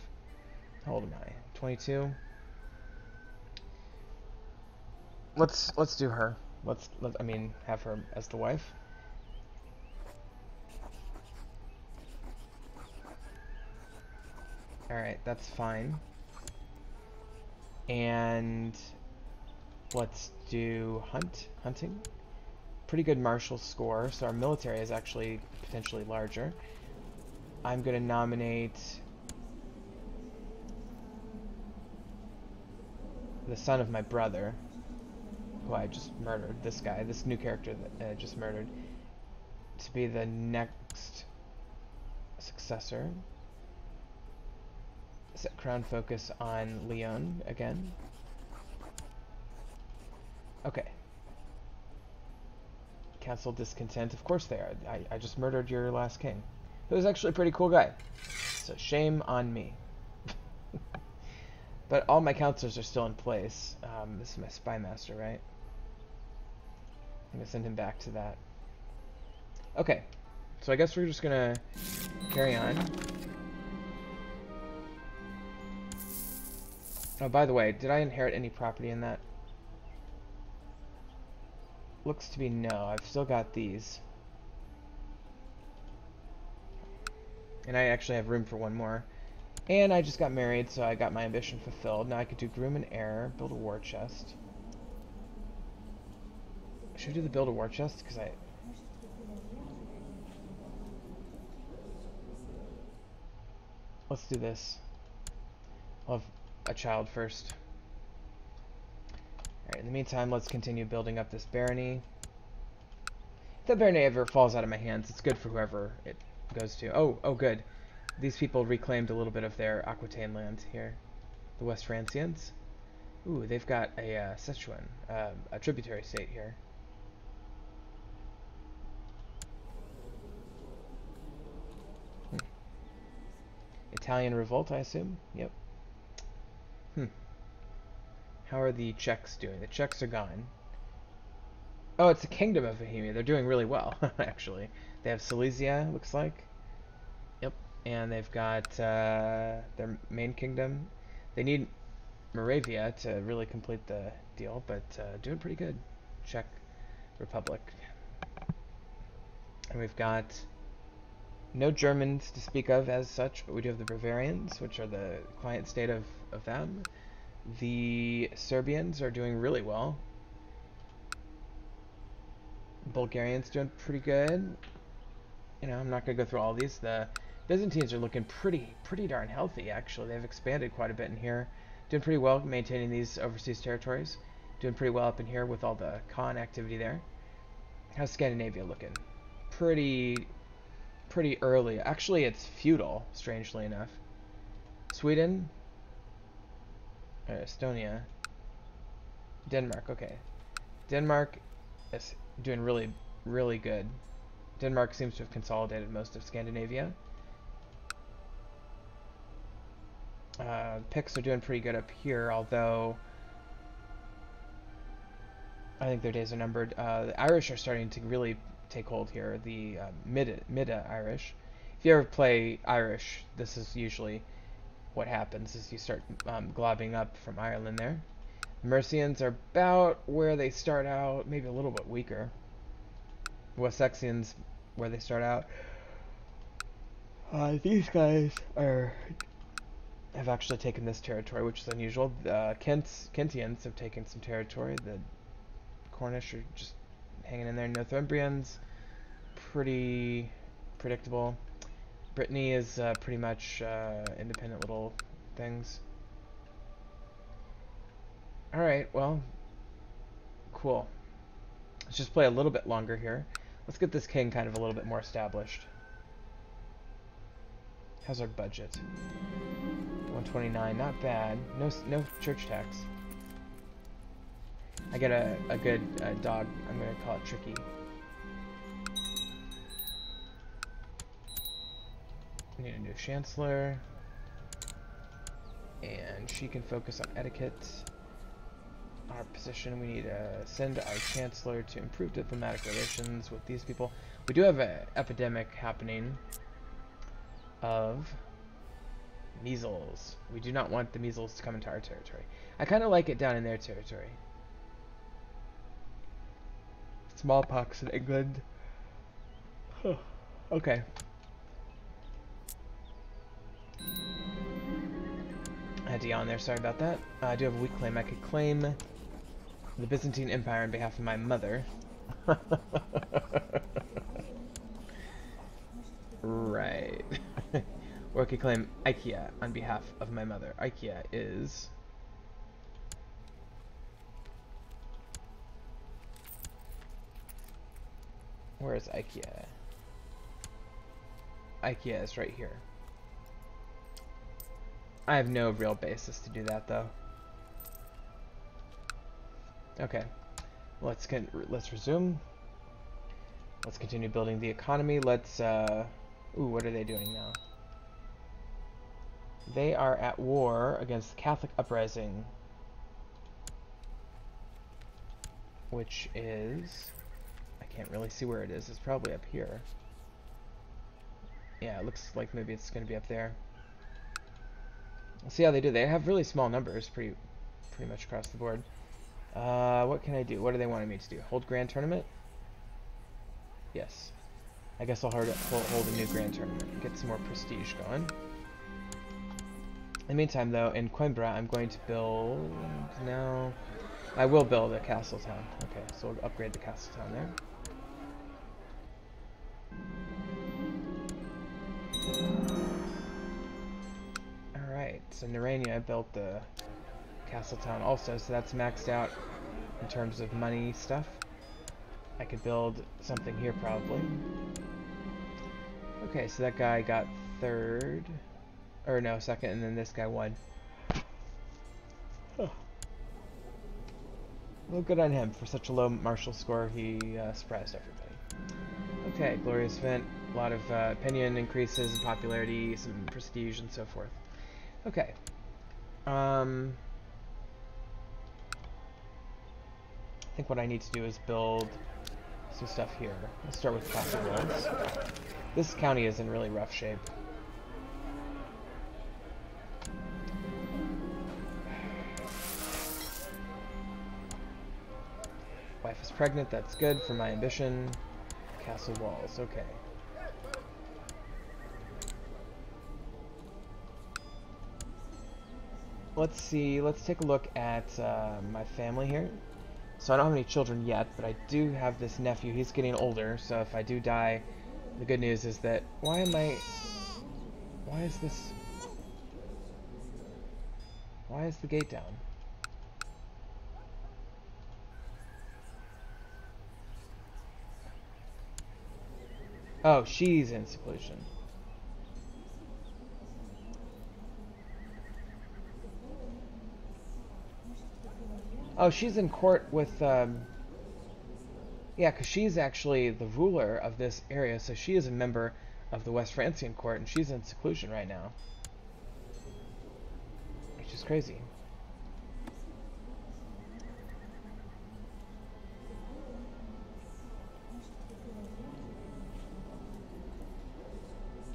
How old am I? 22? Let's do her. I mean, have her as the wife. Alright, that's fine. And let's do hunting. Pretty good martial score, so our military is actually potentially larger. I'm gonna nominate the son of my brother, who I just murdered, this guy, this new character that I just murdered, to be the next successor. Set crown focus on Leon again. Okay. Council discontent. Of course they are. I just murdered your last king. Who was actually a pretty cool guy. So shame on me. But all my counselors are still in place. This is my spy master, right? I'm going to send him back to that. Okay. So I guess we're just going to carry on. Oh, by the way, did I inherit any property in that? Looks to be no. I've still got these. And I actually have room for one more. And I just got married, so I got my ambition fulfilled. Now I could do groom and heir, build a war chest. Should I do the build a war chest? Because let's do this. I'll have a child first. Alright, in the meantime, let's continue building up this barony. If that barony ever falls out of my hands, it's good for whoever it goes to. Oh, good. These people reclaimed a little bit of their Aquitaine land here. The West Francians. Ooh, they've got a Sichuan, a tributary state here. Italian revolt, I assume? Yep. How are the Czechs doing? The Czechs are gone. Oh, it's the Kingdom of Bohemia. They're doing really well, actually. They have Silesia, looks like. Yep. And they've got their main kingdom. They need Moravia to really complete the deal, but doing pretty good. Czech Republic. And we've got no Germans to speak of as such, but we do have the Bavarians, which are the client state of them. The Serbians are doing really well. Bulgarians doing pretty good. You know, I'm not going to go through all these. The Byzantines are looking pretty darn healthy, actually. They've expanded quite a bit in here. Doing pretty well maintaining these overseas territories. Doing pretty well up in here with all the Khan activity there. How's Scandinavia looking? Pretty early. Actually, it's feudal, strangely enough. Sweden. Estonia. Denmark, okay. Denmark is doing really good. Denmark seems to have consolidated most of Scandinavia. Picts are doing pretty good up here, although I think their days are numbered. The Irish are starting to really take hold here. The Mida Irish. If you ever play Irish, this is usually what happens is you start globbing up from Ireland there. The Mercians are about where they start out, maybe a little bit weaker. The Wessexians, where they start out. These guys have actually taken this territory, which is unusual. The Kentians have taken some territory. The Cornish are just hanging in there. Northumbrians, pretty predictable. Brittany is pretty much independent little things. Alright, well, cool. Let's just play a little bit longer here. Let's get this king kind of a little bit more established. How's our budget? 129, not bad. No church tax. I get a good dog. I'm gonna call it Tricky. We need a new chancellor, and she can focus on etiquette. Our position, we need to send our chancellor to improve diplomatic relations with these people. We do have an epidemic happening of measles. We do not want the measles to come into our territory. I kind of like it down in their territory. Smallpox in England. Okay. I had to yawn there, sorry about that. I do have a weak claim. I could claim the Byzantine Empire on behalf of my mother. Right. Or I could claim IKEA on behalf of my mother. IKEA is... Where is IKEA? IKEA is right here. I have no real basis to do that, though. Okay, let's resume. Let's continue building the economy. Let's ooh, what are they doing now? They are at war against the Catholic uprising, which is, I can't really see where it is. It's probably up here. Yeah, it looks like maybe it's going to be up there. We'll see how they do. They have really small numbers, pretty much across the board. What can I do? What do they want me to do? Hold grand tournament? Yes. I guess I'll hold a new grand tournament. Get some more prestige going. In the meantime, though, in Coimbra, I'm going to build... No. I will build a castle town. Okay, so we'll upgrade the castle town there. Alright, so Narania built the castle town also, so that's maxed out in terms of money stuff. I could build something here probably. Okay, so that guy got third, or no, second, and then this guy won. Oh. Well, good on him. For such a low martial score, he surprised everybody. Okay, glorious event. A lot of opinion increases in popularity, some prestige, and so forth. Okay. I think what I need to do is build some stuff here. Let's start with castle walls. This county is in really rough shape. Wife is pregnant, that's good for my ambition. Castle walls, okay. Let's see, let's take a look at my family here. So I don't have any children yet, but I do have this nephew. He's getting older, so if I do die, the good news is that... Why is the gate down? Oh, she's in seclusion. Oh, she's in court with, yeah, because she's actually the ruler of this area, so she is a member of the West Francian court, and she's in seclusion right now. Which is crazy.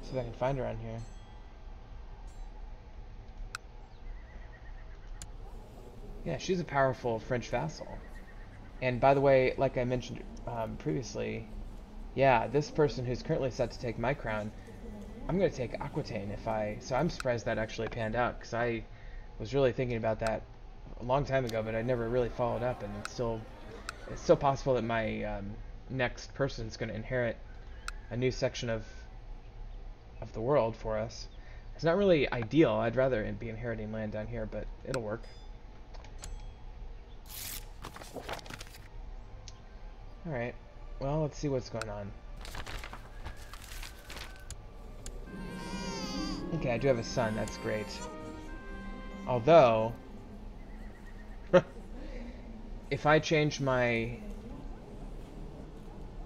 See if I can find her on here. Yeah, she's a powerful French vassal. And by the way, like I mentioned previously, yeah, this person who's currently set to take my crown, I'm going to take Aquitaine if I... So I'm surprised that actually panned out, because I was really thinking about that a long time ago, but I never really followed up, and it's still possible that my next person's going to inherit a new section of the world for us. It's not really ideal. I'd rather be inheriting land down here, but it'll work. Alright. Well, let's see what's going on. Okay, I do have a son. That's great. Although, if I change my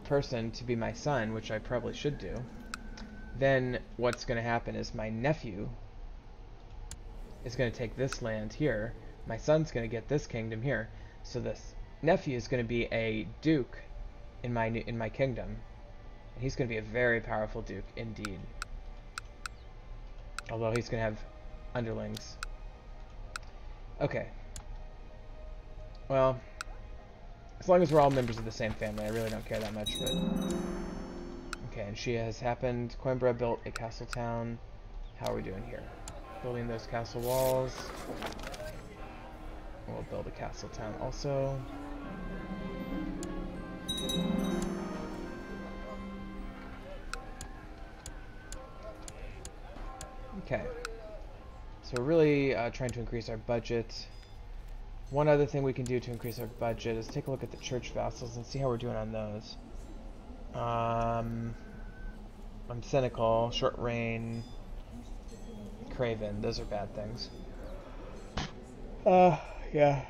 person to be my son, which I probably should do, then what's going to happen is my nephew is going to take this land here. My son's going to get this kingdom here. So this nephew is going to be a duke in my kingdom. And he's going to be a very powerful duke indeed. Although he's going to have underlings. Okay. Well, as long as we're all members of the same family, I really don't care that much, but... Okay, and Shia has happened. Coimbra built a castle town. How are we doing here? Building those castle walls. We'll build a castle town also. Okay. So we're really trying to increase our budget. One other thing we can do to increase our budget is take a look at the church vassals and see how we're doing on those. I'm cynical, short reign, craven. Those are bad things. Yeah.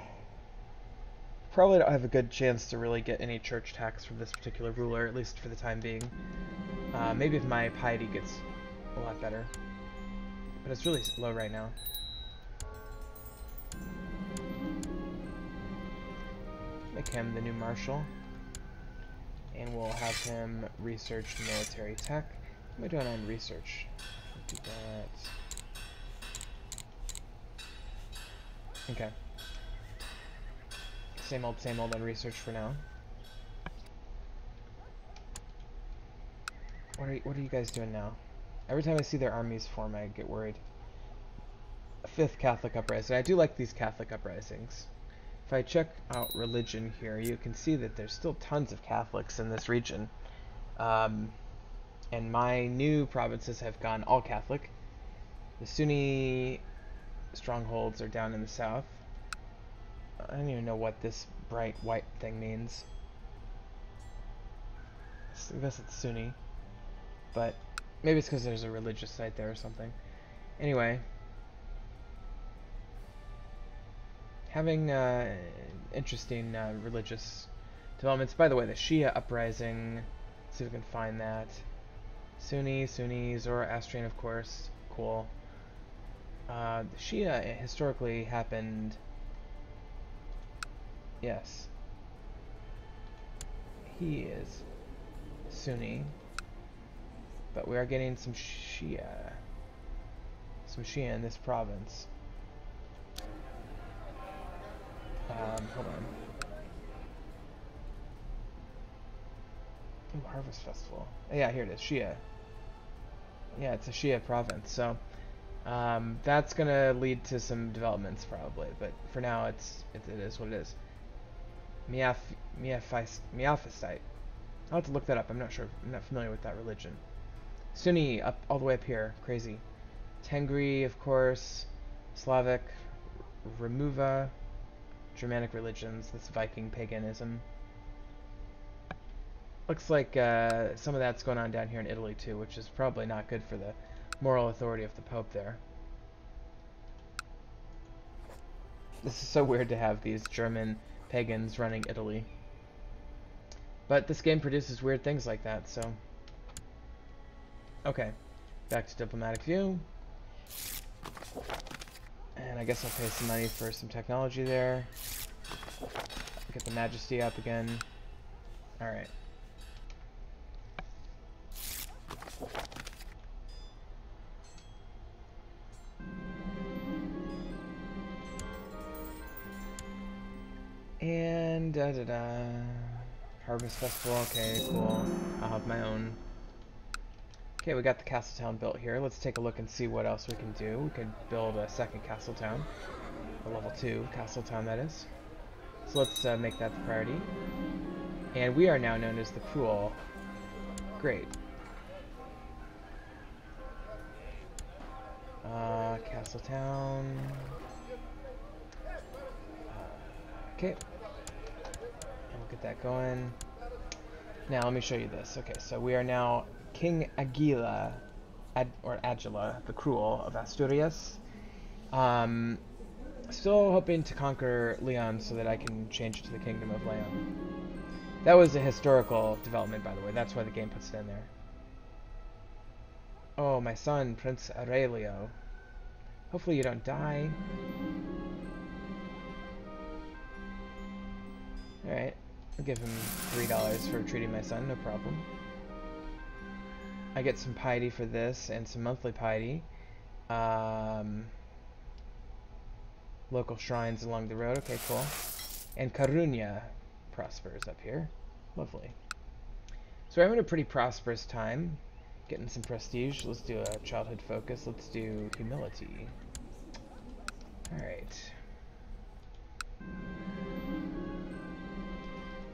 Probably don't have a good chance to really get any church tax from this particular ruler, at least for the time being. Maybe if my piety gets a lot better. But it's really low right now. Make him the new marshal. And we'll have him research military tech. What am I doing on research? Do that. Okay. Same old on research for now. What are you guys doing now? Every time I see their armies form, I get worried. A 5th Catholic uprising. I do like these Catholic uprisings. If I check out religion here, you can see that there's still tons of Catholics in this region. And my new provinces have gone all Catholic. The Sunni strongholds are down in the south. I don't even know what this bright white thing means. I guess it's Sunni. But maybe it's because there's a religious site there or something. Anyway. Having interesting religious developments. By the way, the Shia uprising. Let's see if we can find that. Sunni, Zoroastrian, of course. Cool. The Shia historically happened. Yes. He is Sunni. But we are getting some Shia. Some Shia in this province. Hold on. Ooh, Harvest Festival. Oh, yeah, here it is. Shia. Yeah, it's a Shia province. So, that's gonna lead to some developments probably. But for now, it is what it is. Miaphysite. I'll have to look that up. I'm not sure. I'm not familiar with that religion. Sunni, up all the way up here. Crazy. Tengri, of course. Slavic. Remuva. Germanic religions. This Viking paganism. Looks like some of that's going on down here in Italy too, which is probably not good for the moral authority of the Pope there. This is so weird to have these German pagans running Italy. But this game produces weird things like that, so... Okay, back to diplomatic view. And I guess I'll pay some money for some technology there. Get the majesty up again. Alright. And Harvest Festival, okay, cool. I'll have my own. Okay, we got the castle town built here. Let's take a look and see what else we can do. We could build a second castle town. A level 2 castle town, that is. So let's make that the priority. And we are now known as the Cruel. Great. Castle town. Okay. And we'll get that going. Now let me show you this. Okay, so we are now King or Agila, the Cruel of Asturias. Still hoping to conquer Leon so that I can change it to the Kingdom of Leon. That was a historical development, by the way. That's why the game puts it in there. Oh, my son, Prince Aurelio. Hopefully you don't die. Alright, I'll give him $3 for treating my son, no problem. I get some piety for this, and some monthly piety. Local shrines along the road, okay, cool. And Carunia prospers up here. Lovely. So we're having a pretty prosperous time. Getting some prestige. Let's do a childhood focus. Let's do humility. Alright.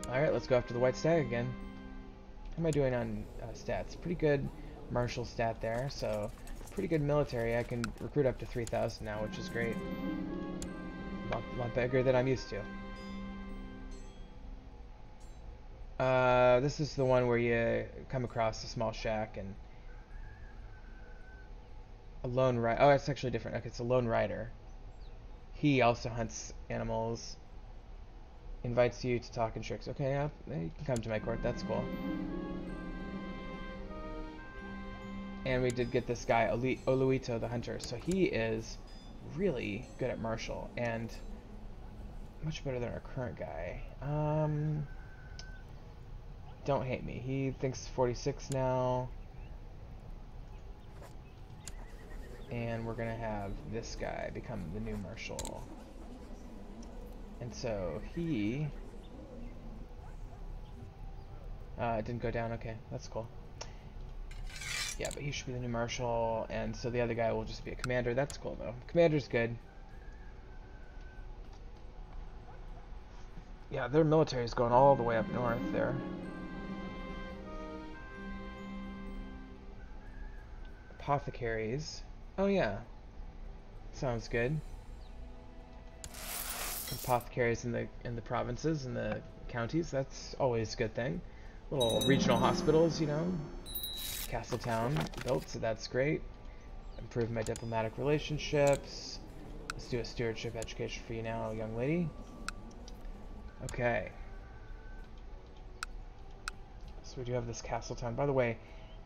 Alright, let's go after the white stag again. How am I doing on stats? Pretty good martial stat there, so pretty good military. I can recruit up to 3,000 now, which is great. A lot bigger than I'm used to. This is the one where you come across a small shack and a lone rider. Oh, it's actually different. Okay, it's a lone rider. He also hunts animals. Invites you to talk in tricks. Okay, yeah, you can come to my court. That's cool. And we did get this guy, Oluito the Hunter. So he is really good at martial and much better than our current guy. Don't hate me. He thinks 46 now. And we're going to have this guy become the new marshal. And so he... didn't go down. Okay, that's cool. Yeah, but he should be the new marshal. And so the other guy will just be a commander. That's cool, though. Commander's good. Yeah, their military is going all the way up north there. Apothecaries. Oh yeah, sounds good. Apothecaries in the provinces and the counties. That's always a good thing. Little regional hospitals, you know. Castletown built, so that's great. Improve my diplomatic relationships. Let's do a stewardship education for you now, young lady. Okay. So we do have this Castletown. By the way,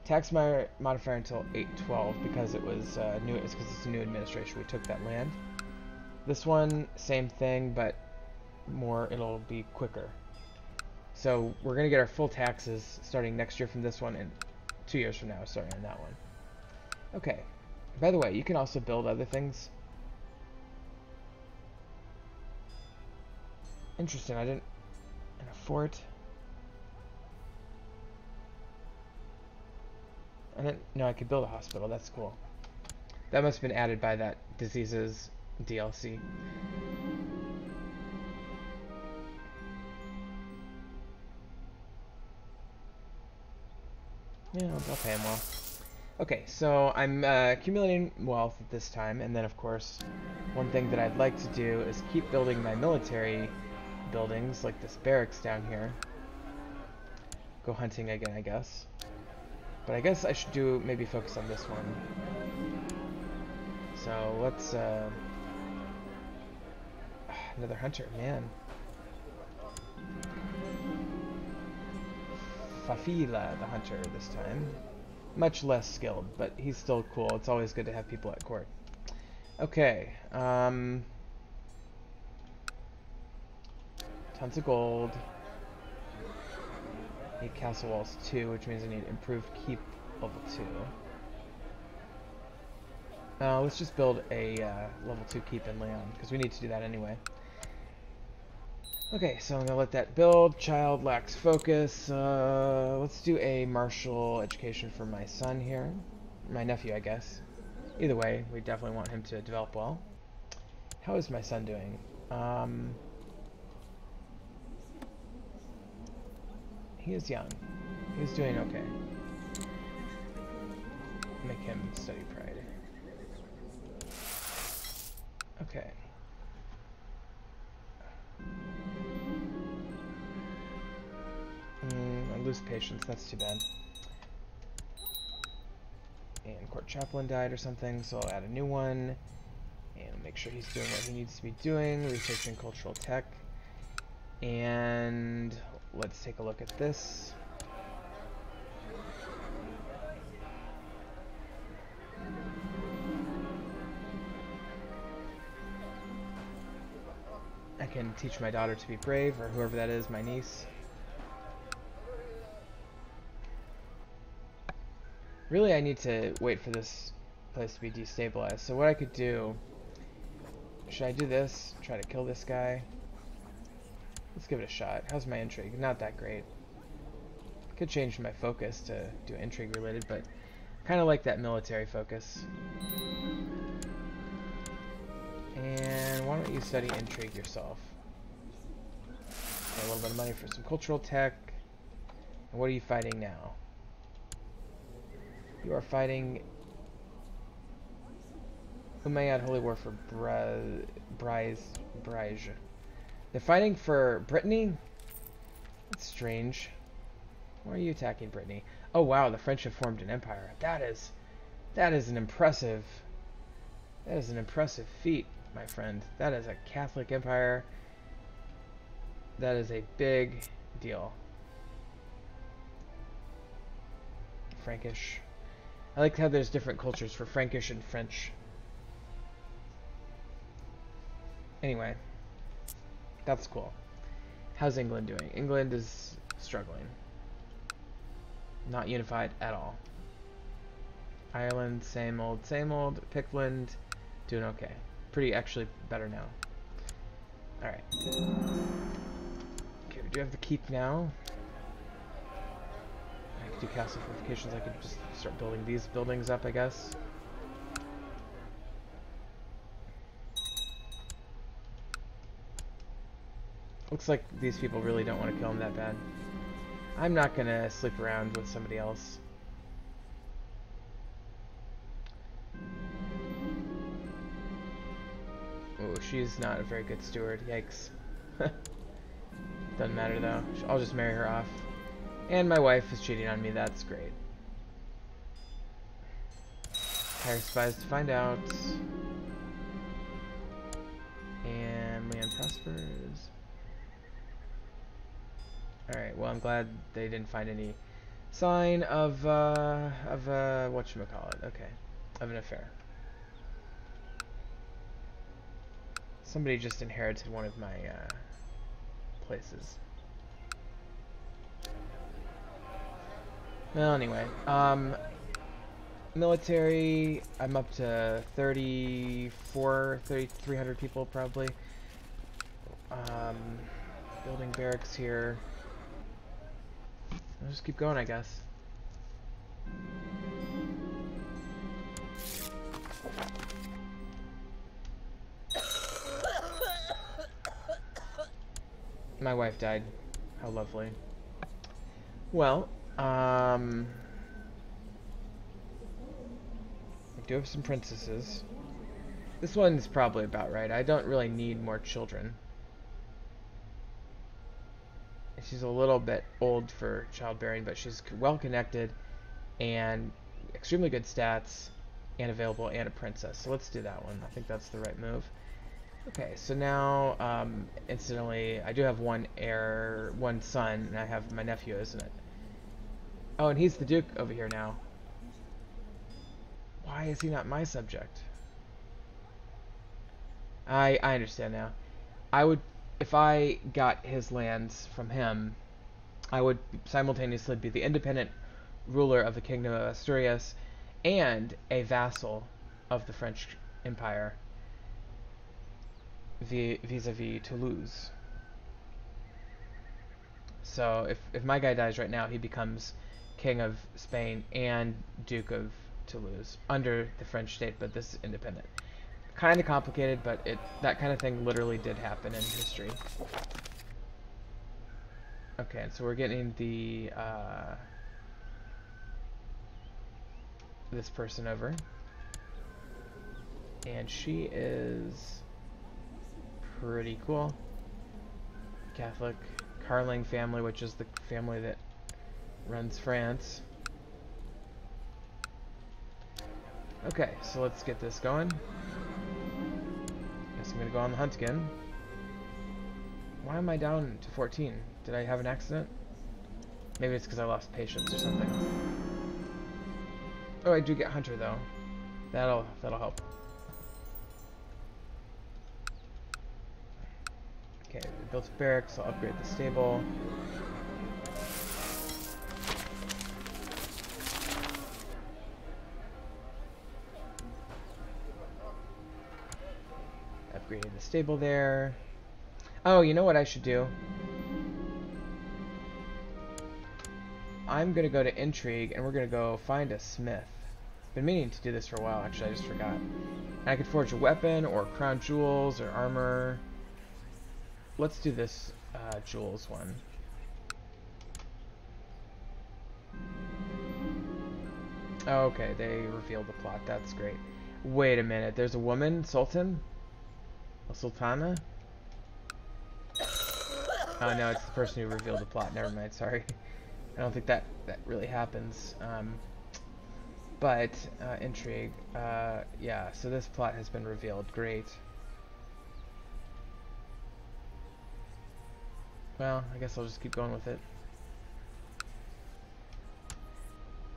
tax modifier until 8/12 because it was new. It's because it's a new administration. We took that land. This one, same thing, but more. It'll be quicker. So we're gonna get our full taxes starting next year from this one, and 2 years from now starting on that one. Okay. By the way, you can also build other things. Interesting. I didn't. In a fort. I didn't know I could build a hospital. That's cool. That must have been added by that diseases DLC. Yeah, I'll pay him well. Okay, so I'm accumulating wealth at this time, and then of course, one thing that I'd like to do is keep building my military buildings, like this barracks down here. Go hunting again, I guess. But I guess I should maybe focus on this one. So let's, another hunter, man. Fafila, the hunter, this time. Much less skilled, but he's still cool. It's always good to have people at court. Okay, tons of gold. Need castle walls 2, which means I need improved keep level 2. Let's just build a level 2 keep in Leon, because we need to do that anyway. Okay, so I'm going to let that build. Child lacks focus. Let's do a martial education for my son here. My nephew, I guess. Either way, we definitely want him to develop well. How is my son doing? He is young. He's doing okay. Make him study pride. Okay. I'm lose patience. That's too bad. And court chaplain died or something, so I'll add a new one. And make sure he's doing what he needs to be doing, researching cultural tech. And let's take a look at this. I can teach my daughter to be brave, or whoever that is, my niece. Really, I need to wait for this place to be destabilized. So what I could do... Should I do this? Try to kill this guy? Let's give it a shot. How's my intrigue? Not that great. Could change my focus to do intrigue related, but kind of like that military focus. And why don't you study intrigue yourself? Get a little bit of money for some cultural tech. And what are you fighting now? You are fighting Umayyad Holy War for Brige. They're fighting for Brittany? That's strange. Why are you attacking Brittany? Oh wow, the French have formed an empire. That is an impressive feat, my friend. That is a Catholic empire. That is a big deal. Frankish. I like how there's different cultures for Frankish and French. Anyway, that's cool. How's England doing? England is struggling. Not unified at all. Ireland, same old, same old. Pickland, doing okay. Pretty, actually, better now. Alright. Okay, we do have the keep now. I could do castle fortifications. I could just start building these buildings up, I guess. Looks like these people really don't want to kill him that bad. I'm not gonna sleep around with somebody else. Oh, she's not a very good steward. Yikes. Doesn't matter though. I'll just marry her off. And my wife is cheating on me. That's great. Hire spies to find out. And Leanne prospers. Alright, well, I'm glad they didn't find any sign of whatchamacallit. Okay, of an affair. Somebody just inherited one of my places. Well, anyway, military, I'm up to 3,300 people probably. Building barracks here. I'll just keep going, I guess. My wife died. How lovely. Well, I do have some princesses. This one's probably about right. I don't really need more children. She's a little bit old for childbearing, but she's well connected and extremely good stats and available and a princess. So let's do that one. I think that's the right move. Okay, so now, incidentally, I do have one heir, one son, and I have my nephew, isn't it? Oh, and he's the Duke over here now. Why is he not my subject? I understand now. I would, if I got his lands from him, I would simultaneously be the independent ruler of the Kingdom of Asturias and a vassal of the French Empire vis-a-vis Toulouse. So if my guy dies right now, he becomes King of Spain and Duke of Toulouse under the French state, but this is independent. Kind of complicated, but that kind of thing literally did happen in history. Okay, so we're getting the this person over, and she is pretty cool. Catholic, Carling family, which is the family that runs France. Okay, so let's get this going. Guess I'm gonna go on the hunt again. Why am I down to 14? Did I have an accident? Maybe it's because I lost patience or something. Oh, I do get Hunter though. That'll help. Okay, we built a barracks, so I'll upgrade the stable. Upgraded the stable there. Oh, you know what I should do? I'm gonna go to Intrigue, and we're gonna go find a smith. Been meaning to do this for a while, actually, I just forgot. And I could forge a weapon, or crown jewels, or armor. Let's do this jewels one. Oh, okay, they revealed the plot, that's great. Wait a minute, there's a woman, Sultan? A Sultana? Oh no, it's the person who revealed the plot, never mind, sorry. I don't think that really happens. But intrigue. Yeah, so this plot has been revealed. Great. Well, I guess I'll just keep going with it.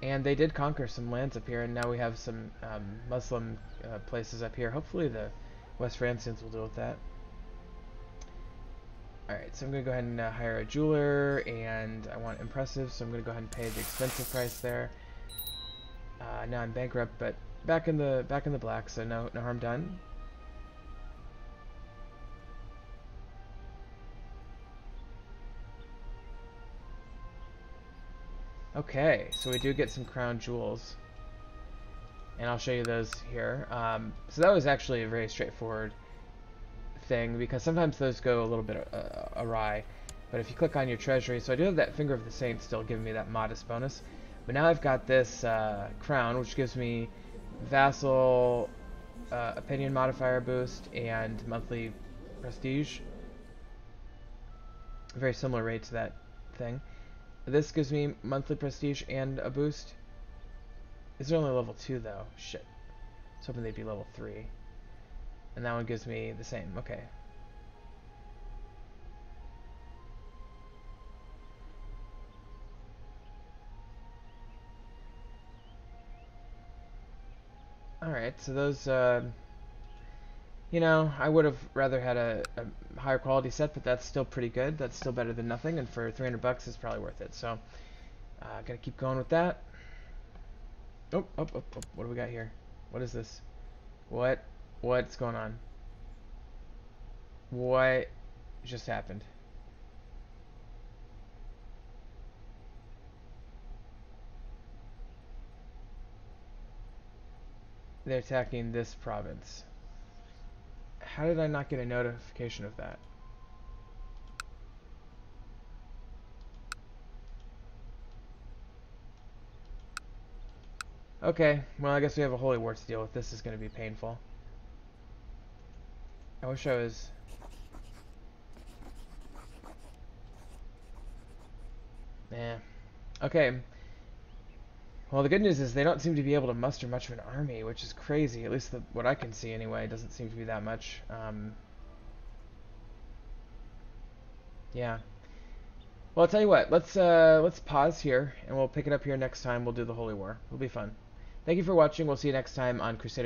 And they did conquer some lands up here, and now we have some Muslim places up here. Hopefully the West Francians will deal with that. Alright, so I'm going to go ahead and hire a jeweler, and I want impressive, so I'm going to go ahead and pay the expensive price there. Now I'm bankrupt, but back in the black, so no harm done. Okay, so we do get some crown jewels, and I'll show you those here. So that was actually a very straightforward thing, because sometimes those go a little bit awry. But if you click on your treasury, so I do have that Finger of the Saint still giving me that modest bonus. But now I've got this crown, which gives me vassal opinion modifier boost and monthly prestige. A very similar rate to that thing. This gives me monthly prestige and a boost. Is it only level 2 though? Shit. I was hoping they'd be level 3. And that one gives me the same. Okay. Alright, so those, you know, I would have rather had a higher quality set, but that's still pretty good. That's still better than nothing, and for 300 bucks, it's probably worth it. So, gotta keep going with that. Oh, what do we got here? What is this? What's going on? What just happened? They're attacking this province. How did I not get a notification of that? Okay, well I guess we have a holy war to deal with. This is going to be painful. I wish I was... Eh. Okay. Well, the good news is they don't seem to be able to muster much of an army, which is crazy. At least what I can see anyway. It doesn't seem to be that much. Yeah. Well, I'll tell you what. Let's pause here, and we'll pick it up here next time. We'll do the Holy War. It'll be fun. Thank you for watching. We'll see you next time on Crusader.